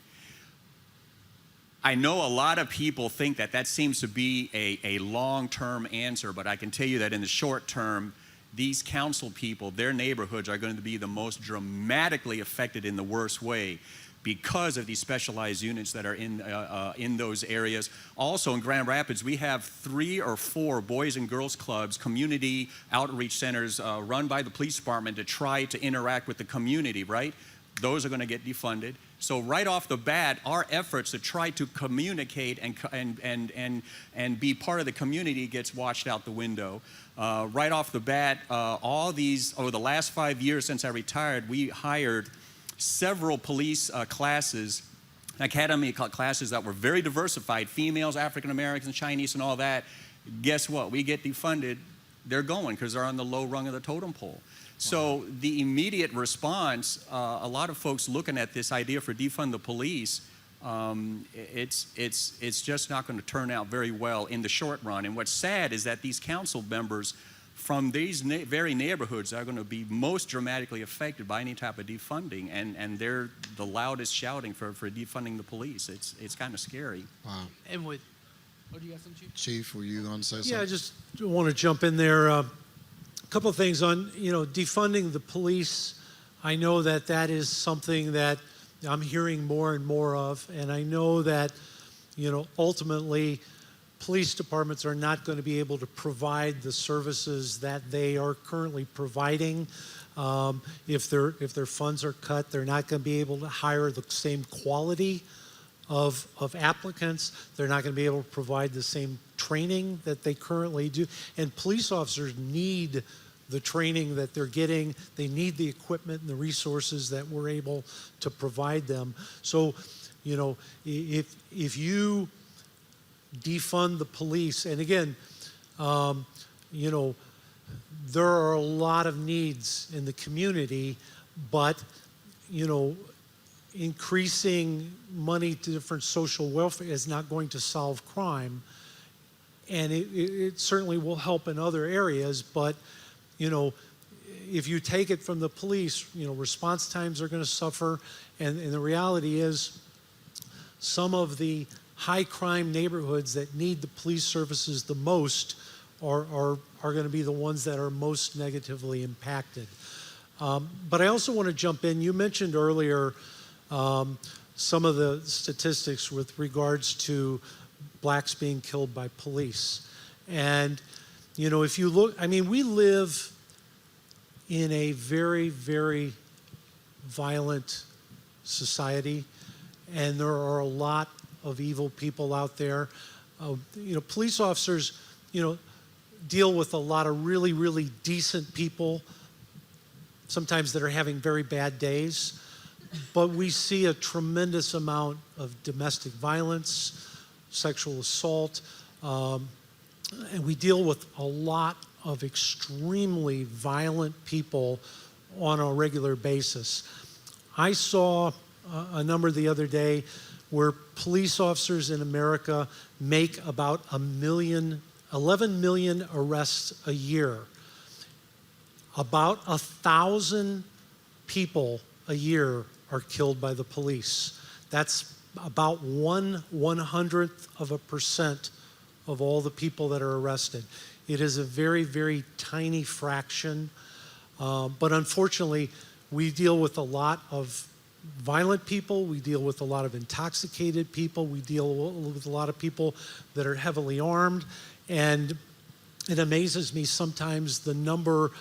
I know a lot of people think that seems to be a long-term answer, but I can tell you that in the short term, these council people, their neighborhoods are going to be the most dramatically affected in the worst way, because of these specialized units that are in those areas. Also in Grand Rapids, we have 3 or 4 boys and girls clubs, community outreach centers run by the police department to try to interact with the community, right? Those are going to get defunded. So right off the bat, our efforts to try to communicate and be part of the community gets washed out the window. Right off the bat, all these, over the last 5 years since I retired, we hired several police classes, academy classes that were very diversified, females, African Americans, Chinese, and all that. Guess what? We get defunded. They're going because they're on the low rung of the totem pole. So the immediate response, a lot of folks looking at this idea for defund the police, it's just not going to turn out very well in the short run. And what's sad is that these council members from these very neighborhoods are going to be most dramatically affected by any type of defunding, and they're the loudest shouting for defunding the police. It's kind of scary. Wow. And with, what do you got, some Chief? Chief, were you going to say something? Yeah, I just want to jump in there. A couple of things on, defunding the police. I know that is something that I'm hearing more and more of, and I know that, ultimately, police departments are not going to be able to provide the services that they are currently providing. If their funds are cut, they're not going to be able to hire the same quality of applicants. They're not going to be able to provide the same training that they currently do. And police officers need the training that they're getting. They need the equipment and the resources that we're able to provide them. So, if you defund the police, and again, there are a lot of needs in the community, but, increasing money to different social welfare is not going to solve crime. And it certainly will help in other areas, but, if you take it from the police, response times are going to suffer. And the reality is some of the high crime neighborhoods that need the police services the most are going to be the ones that are most negatively impacted. But I also want to jump in. You mentioned earlier some of the statistics with regards to blacks being killed by police. And, if you look, we live in a very, very violent society, and there are a lot of evil people out there. Police officers, deal with a lot of really, really decent people, sometimes that are having very bad days. But we see a tremendous amount of domestic violence, sexual assault, and we deal with a lot of extremely violent people on a regular basis. I saw a number the other day where police officers in America make about 11 million arrests a year. About 1,000 people a year are killed by the police. That's about 1/100% of all the people that are arrested. It is a very, very tiny fraction, but unfortunately, we deal with a lot of violent people, we deal with a lot of intoxicated people, we deal with a lot of people that are heavily armed, and it amazes me sometimes the number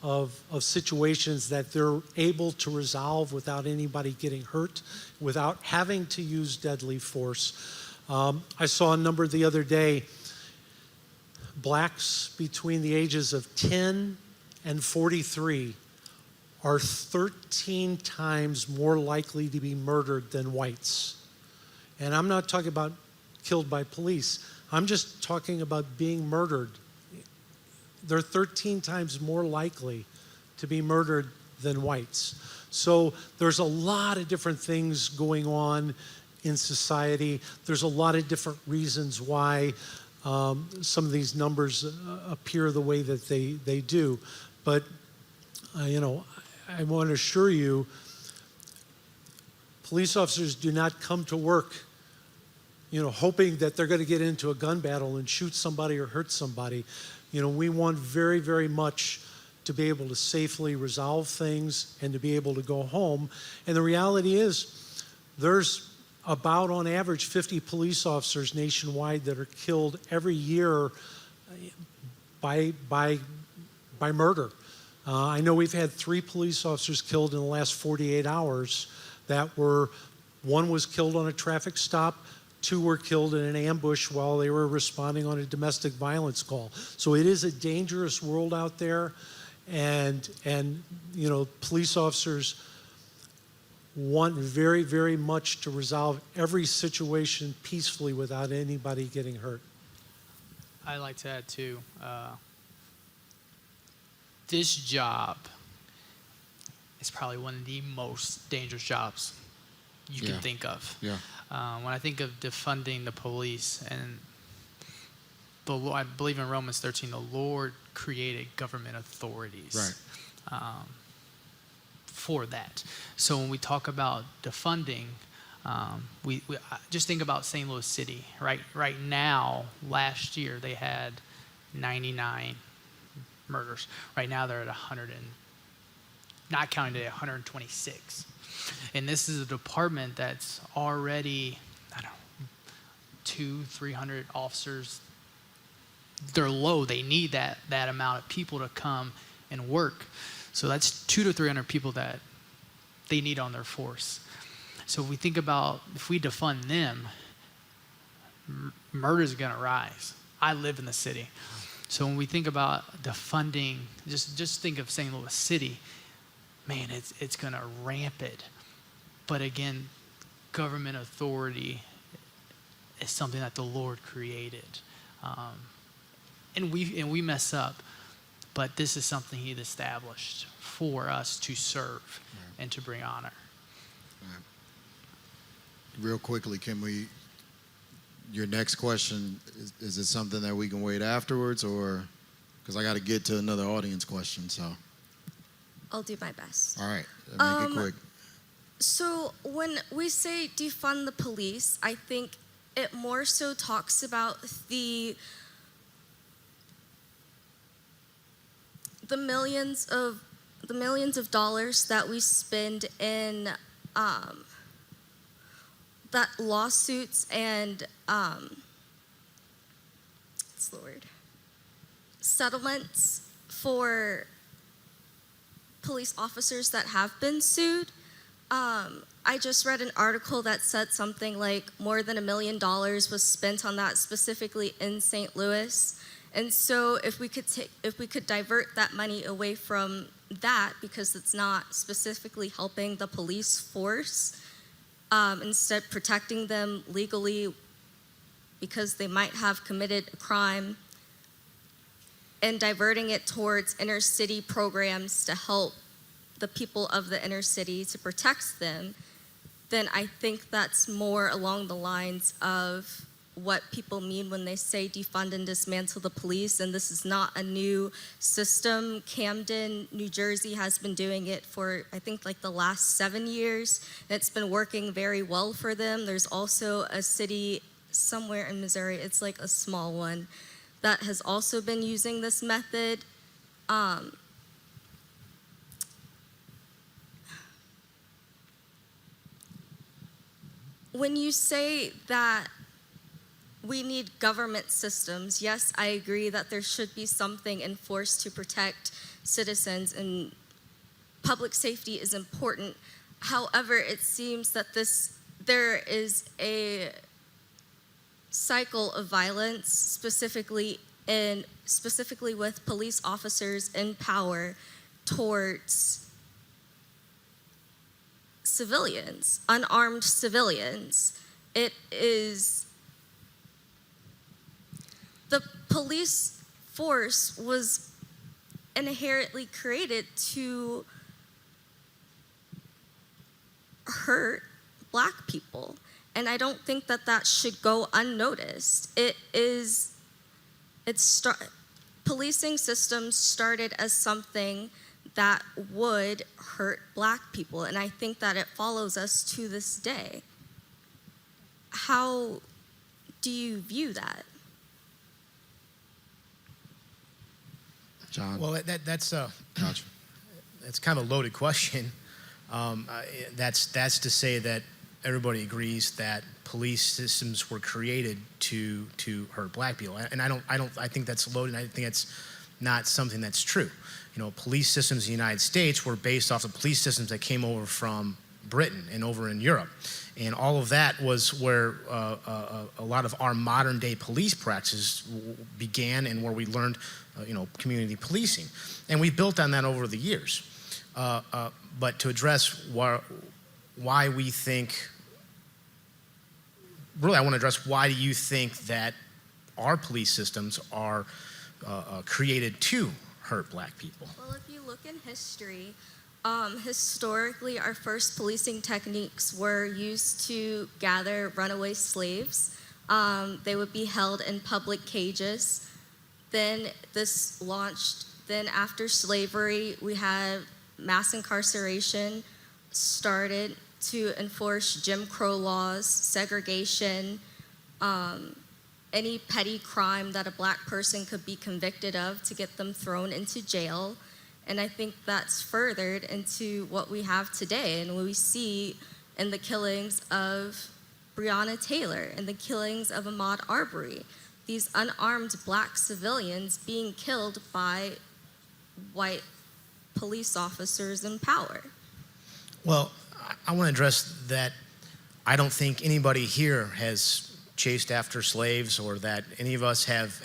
of situations that they're able to resolve without anybody getting hurt, without having to use deadly force. I saw a number the other day. Blacks between the ages of 10 and 43 are 13 times more likely to be murdered than whites. And I'm not talking about killed by police. I'm just talking about being murdered. They're 13 times more likely to be murdered than whites. So there's a lot of different things going on in society. There's a lot of different reasons why some of these numbers appear the way that they do. But, I want to assure you, police officers do not come to work, hoping that they're going to get into a gun battle and shoot somebody or hurt somebody. We want very, very much to be able to safely resolve things and to be able to go home. And the reality is, there's about, on average, 50 police officers nationwide that are killed every year by murder. I know we've had 3 police officers killed in the last 48 hours one was killed on a traffic stop, 2 were killed in an ambush while they were responding on a domestic violence call. So it is a dangerous world out there, and police officers want very, very much to resolve every situation peacefully without anybody getting hurt. I like to add too, this job is probably one of the most dangerous jobs you can think of. Yeah. When I think of defunding the police, and I believe in Romans 13, the Lord created government authorities. Right. For that. So when we talk about defunding, we just think about St. Louis City. Right now, last year they had 99 murders. Right now they're at 100 and not counting today, 126. And this is a department that's already, 200-300 officers. They're low. They need that amount of people to come and work. So that's 200 to 300 people that they need on their force. So if we think about, if we defund them, murder is going to rise. I live in the city. So when we think about defunding, just think of St. Louis City, man, it's going to rampant. But again, government authority is something that the Lord created. And we mess up, but this is something He established for us to serve and to bring honor. Right. Real quickly, your next question, is it something that we can wait afterwards, or, because I got to get to another audience question, so. I'll do my best. All right, make it quick. So when we say defund the police, I think it more so talks about the millions of dollars that we spend in that lawsuits and what's the word? Settlements for police officers that have been sued. I just read an article that said something like more than $1 million was spent on that specifically in St. Louis. And so if we could divert that money away from that, because it's not specifically helping the police force, instead protecting them legally because they might have committed a crime, and diverting it towards inner city programs to help the people of the inner city, to protect them, then I think that's more along the lines of what people mean when they say defund and dismantle the police. And this is not a new system. Camden, New Jersey has been doing it for, I think, like the last 7 years. And it's been working very well for them. There's also a city somewhere in Missouri, it's like a small one, that has also been using this method. When you say that we need government systems, yes, I agree that there should be something enforced to protect citizens, and public safety is important. However, it seems that there is a cycle of violence, specifically with police officers in power, towards civilians, unarmed civilians. It is, the police force was inherently created to hurt Black people. And I don't think that that should go unnoticed. Policing systems started as something that would hurt Black people, and I think that it follows us to this day. How do you view that? John? Well, that's Gotcha. that's kind of a loaded question. That's to say that everybody agrees that police systems were created to hurt Black people, and I think that's loaded. I think that's not something that's true. You know, police systems in the United States were based off of police systems that came over from Britain and over in Europe, and all of that was where a lot of our modern day police practices began, and where we learned, community policing, and we built on that over the years. But to address why we think, really, I want to address why do you think that our police systems are created to hurt Black people? Well, if you look in history, historically, our first policing techniques were used to gather runaway slaves. They would be held in public cages. Then this launched, then after slavery, we had mass incarceration started to enforce Jim Crow laws, segregation, any petty crime that a Black person could be convicted of to get them thrown into jail. And I think that's furthered into what we have today, and what we see in the killings of Breonna Taylor and the killings of Ahmaud Arbery. These unarmed Black civilians being killed by white police officers in power. Well, I want to address that. I don't think anybody here has chased after slaves, or that any of us have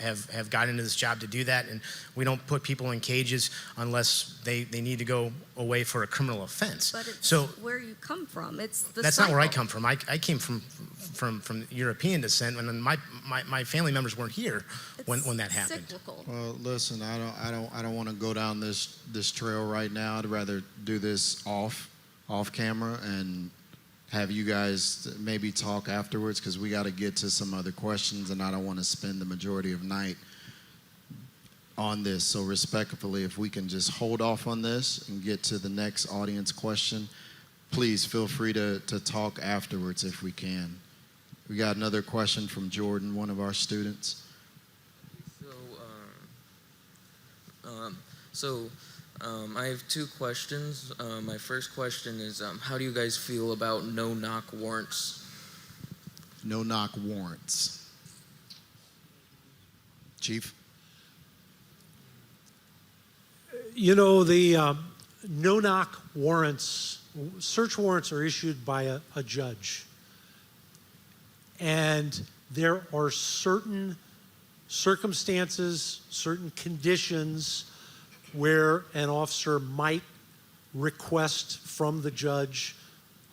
gotten into this job to do that, and we don't put people in cages unless they need to go away for a criminal offense. But it's so where you come from. It's the that's cycle. not where I come from. I came from European descent, and my family members weren't here when that happened. Cyclical. Well, listen, I don't want to go down this trail right now. I'd rather do this off camera and have you guys maybe talk afterwards, because we got to get to some other questions, and I don't want to spend the majority of night on this. So respectfully, if we can just hold off on this and get to the next audience question, please feel free to talk afterwards if we can. We got another question from Jordan, one of our students. I have two questions. My first question is, how do you guys feel about no-knock warrants? No-knock warrants. Chief? The no-knock warrants search warrants are issued by a judge. And there are certain circumstances, certain conditions where an officer might request from the judge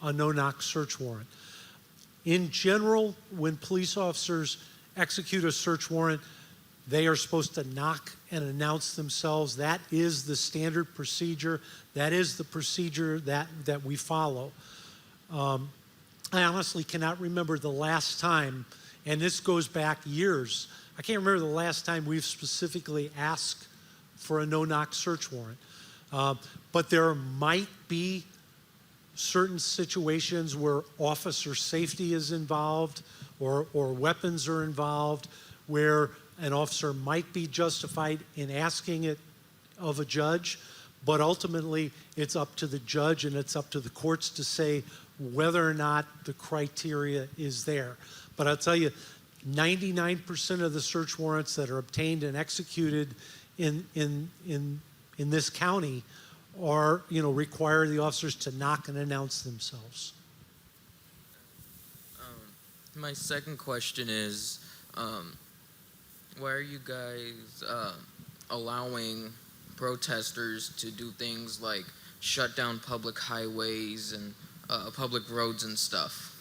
a no-knock search warrant. In general, when police officers execute a search warrant, they are supposed to knock and announce themselves. That is the standard procedure. That is the procedure that we follow. I honestly cannot remember the last time, and this goes back years, I can't remember the last time we've specifically asked for a no-knock search warrant. But there might be certain situations where officer safety is involved or weapons are involved where an officer might be justified in asking it of a judge, but ultimately it's up to the judge and it's up to the courts to say whether or not the criteria is there. But I'll tell you, 99% of the search warrants that are obtained and executed in this county are, require the officers to knock and announce themselves. My second question is, why are you guys allowing protesters to do things like shut down public highways and public roads and stuff?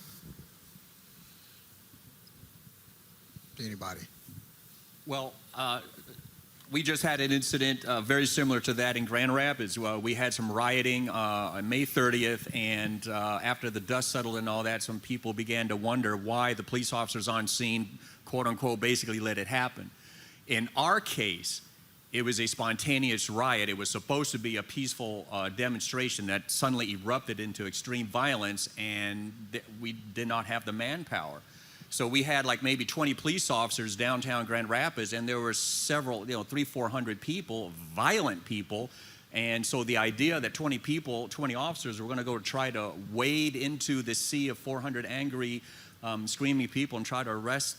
Anybody? Well, we just had an incident very similar to that in Grand Rapids. We had some rioting on May 30th, and after the dust settled and all that, some people began to wonder why the police officers on scene, quote unquote, basically let it happen. In our case, it was a spontaneous riot. It was supposed to be a peaceful demonstration that suddenly erupted into extreme violence, and we did not have the manpower. So we had like maybe 20 police officers downtown Grand Rapids, and there were several, 300-400 people, violent people. And so the idea that 20 officers were going to go try to wade into the sea of 400 angry, screaming people and try to arrest,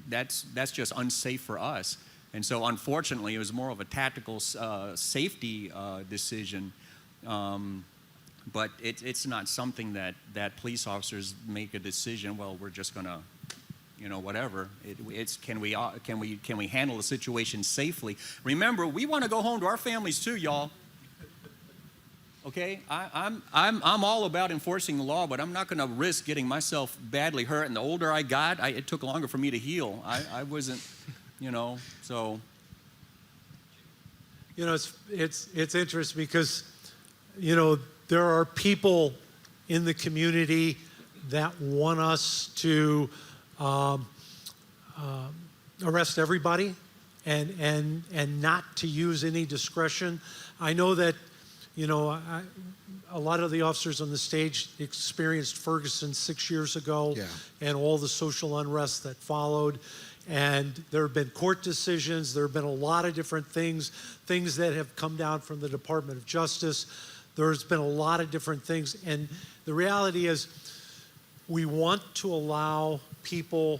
that's just unsafe for us. And so unfortunately, it was more of a tactical safety decision. But it's not something that police officers make a decision, well, we're just going to, whatever. It's can we handle the situation safely? Remember, we want to go home to our families too, y'all. Okay, I'm all about enforcing the law, but I'm not going to risk getting myself badly hurt. And the older I got, it took longer for me to heal. I wasn't, so. It's interesting because, there are people in the community that want us to arrest everybody and not to use any discretion. I know that, a lot of the officers on the stage experienced Ferguson 6 years ago and all the social unrest that followed. And there have been court decisions. There have been a lot of different things that have come down from the Department of Justice. There's been a lot of different things. And the reality is we want to allow people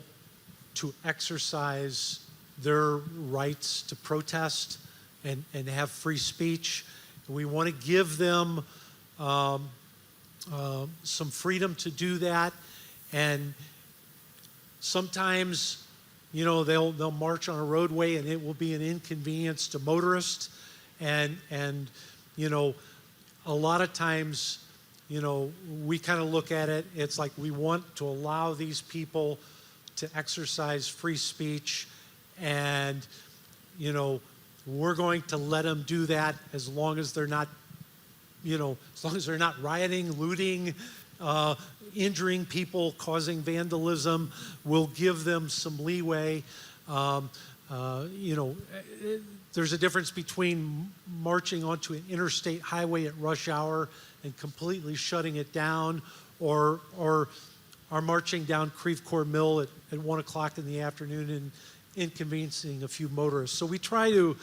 to exercise their rights to protest and have free speech. We want to give them some freedom to do that. And sometimes, they'll march on a roadway and it will be an inconvenience to motorists. And a lot of times, we kind of look at it, it's like we want to allow these people to exercise free speech, and, we're going to let them do that as long as they're not, as long as they're not rioting, looting, injuring people, causing vandalism. We'll give them some leeway. There's a difference between marching onto an interstate highway at rush hour and completely shutting it down, or marching down Creve Coeur Mill at 1 o'clock in the afternoon and inconveniencing a few motorists. So we try to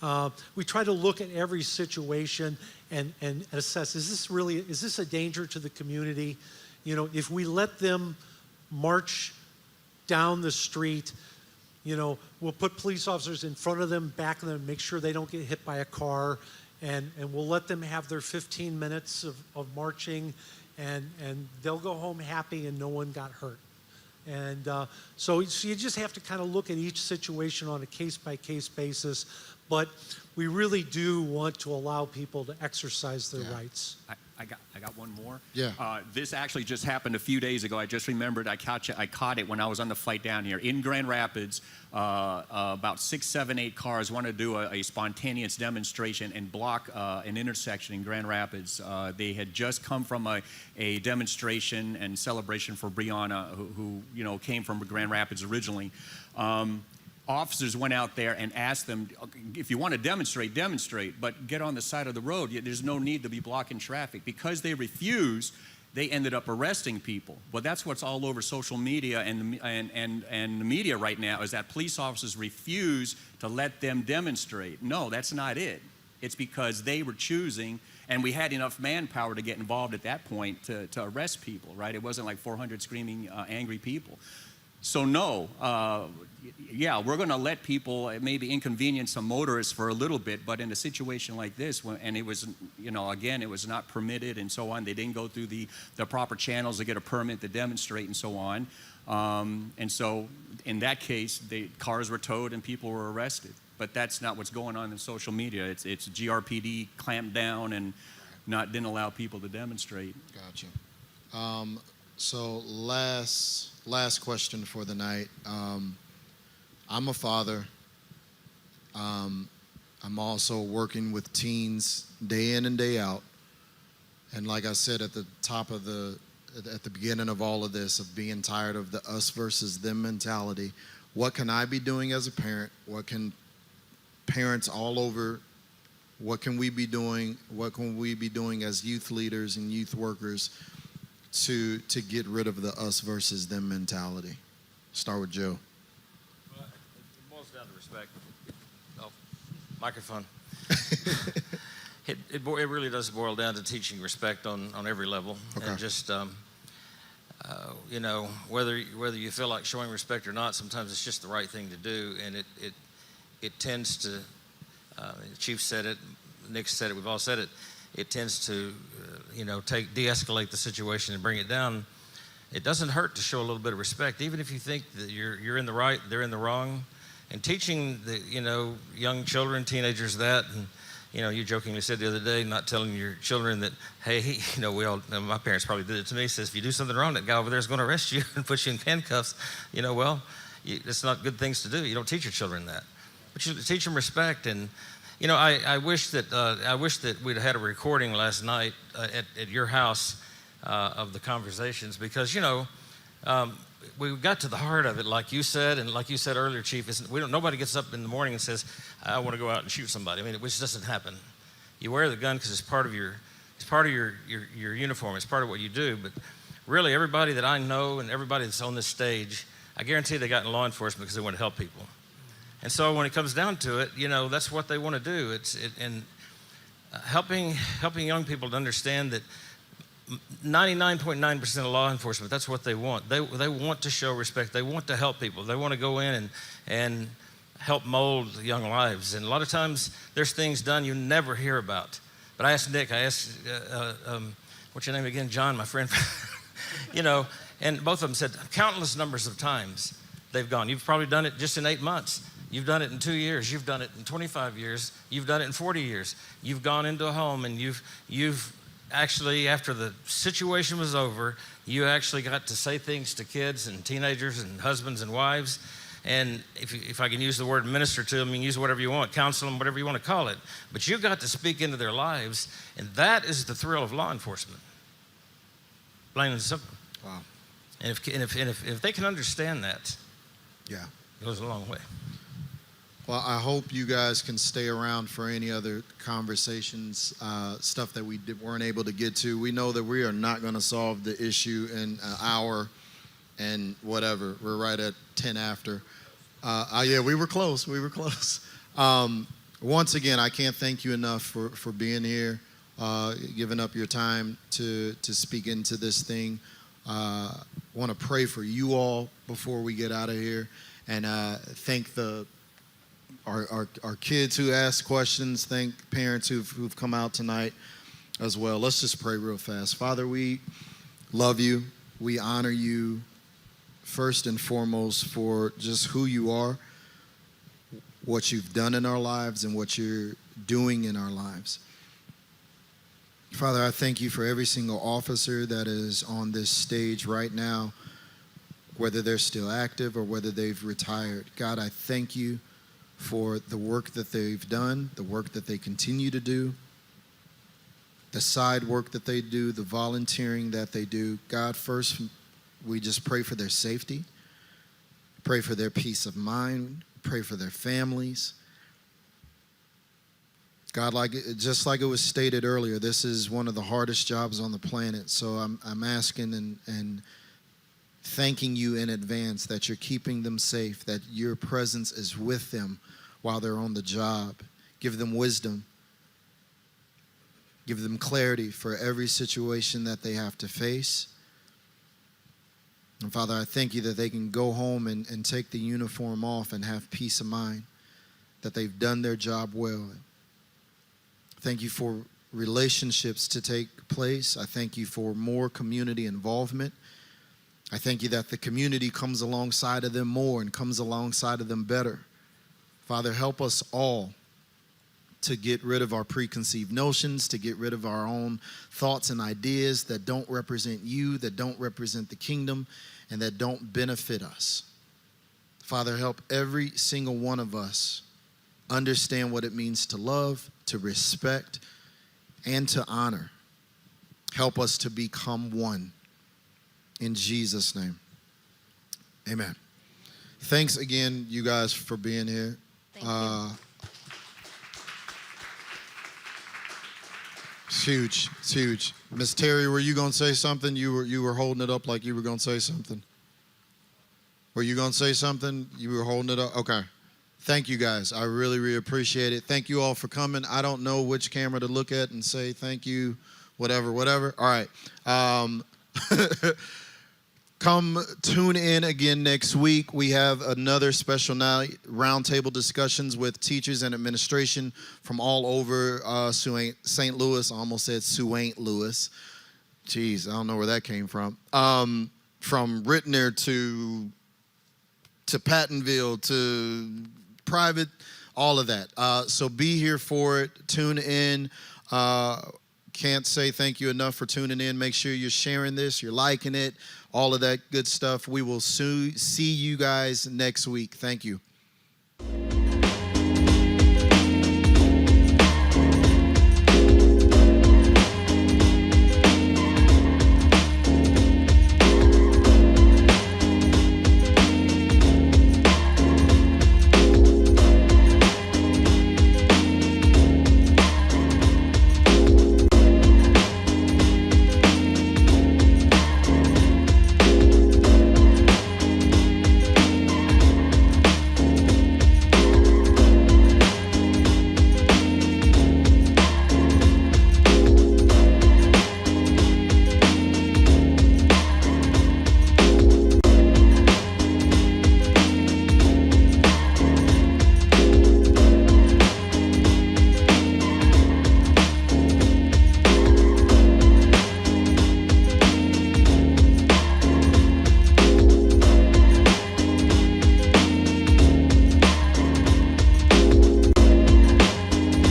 look at every situation and assess, is this a danger to the community? If we let them march down the street, we'll put police officers in front of them, back of them, make sure they don't get hit by a car, and we'll let them have their 15 minutes of marching, and they'll go home happy and no one got hurt. And so you just have to kind of look at each situation on a case-by-case basis, but we really do want to allow people to exercise their rights. I got one more. Yeah. This actually just happened a few days ago. I just remembered I caught it when I was on the flight down here. In Grand Rapids, about 6, 7, 8 cars wanted to do a spontaneous demonstration and block an intersection in Grand Rapids. They had just come from a demonstration and celebration for Breonna, who came from Grand Rapids originally. Officers went out there and asked them, if you want to demonstrate, demonstrate, but get on the side of the road. There's no need to be blocking traffic. Because they refused, they ended up arresting people. Well, that's what's all over social media and the media right now, is that police officers refuse to let them demonstrate. No, that's not it. It's because they were choosing, and we had enough manpower to get involved at that point to arrest people, right? It wasn't like 400 screaming, angry people. So no, yeah, we're going to let people maybe inconvenience some motorists for a little bit, but in a situation like this, and it was, again, it was not permitted and so on. They didn't go through the proper channels to get a permit to demonstrate and so on. And so in that case, the cars were towed and people were arrested. But that's not what's going on in social media. It's GRPD clamped down and didn't allow people to demonstrate. Gotcha. So last question for the night. I'm a father. I'm also working with teens day in and day out. And like I said at the beginning of all of this, of being tired of the us versus them mentality, what can I be doing as a parent? What can parents all over, what can we be doing? What can we be doing as youth leaders and youth workers to get rid of the us versus them mentality? Start with Joe. Well, it boils down to respect. Oh, microphone. It really does boil down to teaching respect on every level. Okay. And just, whether you feel like showing respect or not, sometimes it's just the right thing to do. And it tends to, the Chief said it, Nick said it, we've all said it, it tends to, de-escalate the situation and bring it down. It doesn't hurt to show a little bit of respect, even if you think that you're in the right, they're in the wrong. And teaching the, young children, teenagers that, and, you jokingly said the other day, not telling your children that, hey, my parents probably did it to me, says, if you do something wrong, that guy over there is going to arrest you and put you in handcuffs. It's not good things to do. You don't teach your children that. But you teach them respect. And, I wish that we'd had a recording last night at your house of the conversations, because, we got to the heart of it, like you said, and like you said earlier, Chief. Nobody gets up in the morning and says, I want to go out and shoot somebody. I mean, it just doesn't happen. You wear the gun because it's part of your uniform. It's part of what you do. But really, everybody that I know and everybody that's on this stage, I guarantee they got in law enforcement because they want to help people. And so when it comes down to it, that's what they want to do. Helping young people to understand that 99.9% of law enforcement, that's what they want. They want to show respect. They want to help people. They want to go in and help mold young lives. And a lot of times there's things done you never hear about. But I asked Nick, what's your name again? John, my friend. And both of them said countless numbers of times they've gone. You've probably done it just in 8 months. You've done it in 2 years. You've done it in 25 years. You've done it in 40 years. You've gone into a home and you've actually, after the situation was over, you actually got to say things to kids and teenagers and husbands and wives. And if I can use the word minister to them, you can use whatever you want, counsel them, whatever you want to call it. But you got to speak into their lives, and that is the thrill of law enforcement. Plain and simple. Wow. And if they can understand that, Yeah. it goes a long way. Well, I hope you guys can stay around for any other conversations, stuff that we weren't able to get to. We know that we are not going to solve the issue in an hour and whatever. We're right at 10 after. Yeah, we were close. We were close. Once again, I can't thank you enough for being here, giving up your time to speak into this thing. Want to pray for you all before we get out of here, and thank the our kids who ask questions. Thank parents who've come out tonight as well. Let's just pray real fast. Father, we love you. We honor you first and foremost for just who you are, what you've done in our lives, and what you're doing in our lives. Father, I thank you for every single officer that is on this stage right now, whether they're still active or whether they've retired. God, I thank you for the work that they've done, the work that they continue to do, the side work that they do, the volunteering that they do. God, first, we just pray for their safety, pray for their peace of mind, pray for their families. God, just like it was stated earlier, this is one of the hardest jobs on the planet. So I'm asking and thanking you in advance that you're keeping them safe, that your presence is with them while they're on the job. Give them wisdom. Give them clarity for every situation that they have to face. And Father, I thank you that they can go home and take the uniform off and have peace of mind, that they've done their job well. Thank you for relationships to take place. I thank you for more community involvement. I thank you that the community comes alongside of them more and comes alongside of them better. Father, help us all to get rid of our preconceived notions, to get rid of our own thoughts and ideas that don't represent you, that don't represent the kingdom, and that don't benefit us. Father, help every single one of us understand what it means to love, to respect, and to honor. Help us to become one. In Jesus' name, amen. Thanks again, you guys, for being here. Thank you. It's huge. It's huge. Miss Terry, were you going to say something? You were holding it up like you were going to say something. Were you going to say something? You were holding it up? Okay. Thank you, guys. I really, really appreciate it. Thank you all for coming. I don't know which camera to look at and say thank you, whatever. All right. Come tune in again next week. We have another special night, roundtable discussions with teachers and administration from all over St. Louis. I almost said St. Louis. Jeez, I don't know where that came from. From Rittner to Pattonville to private, all of that. So be here for it. Tune in. Can't say thank you enough for tuning in. Make sure you're sharing this, you're liking it, all of that good stuff. We will see you guys next week. Thank you.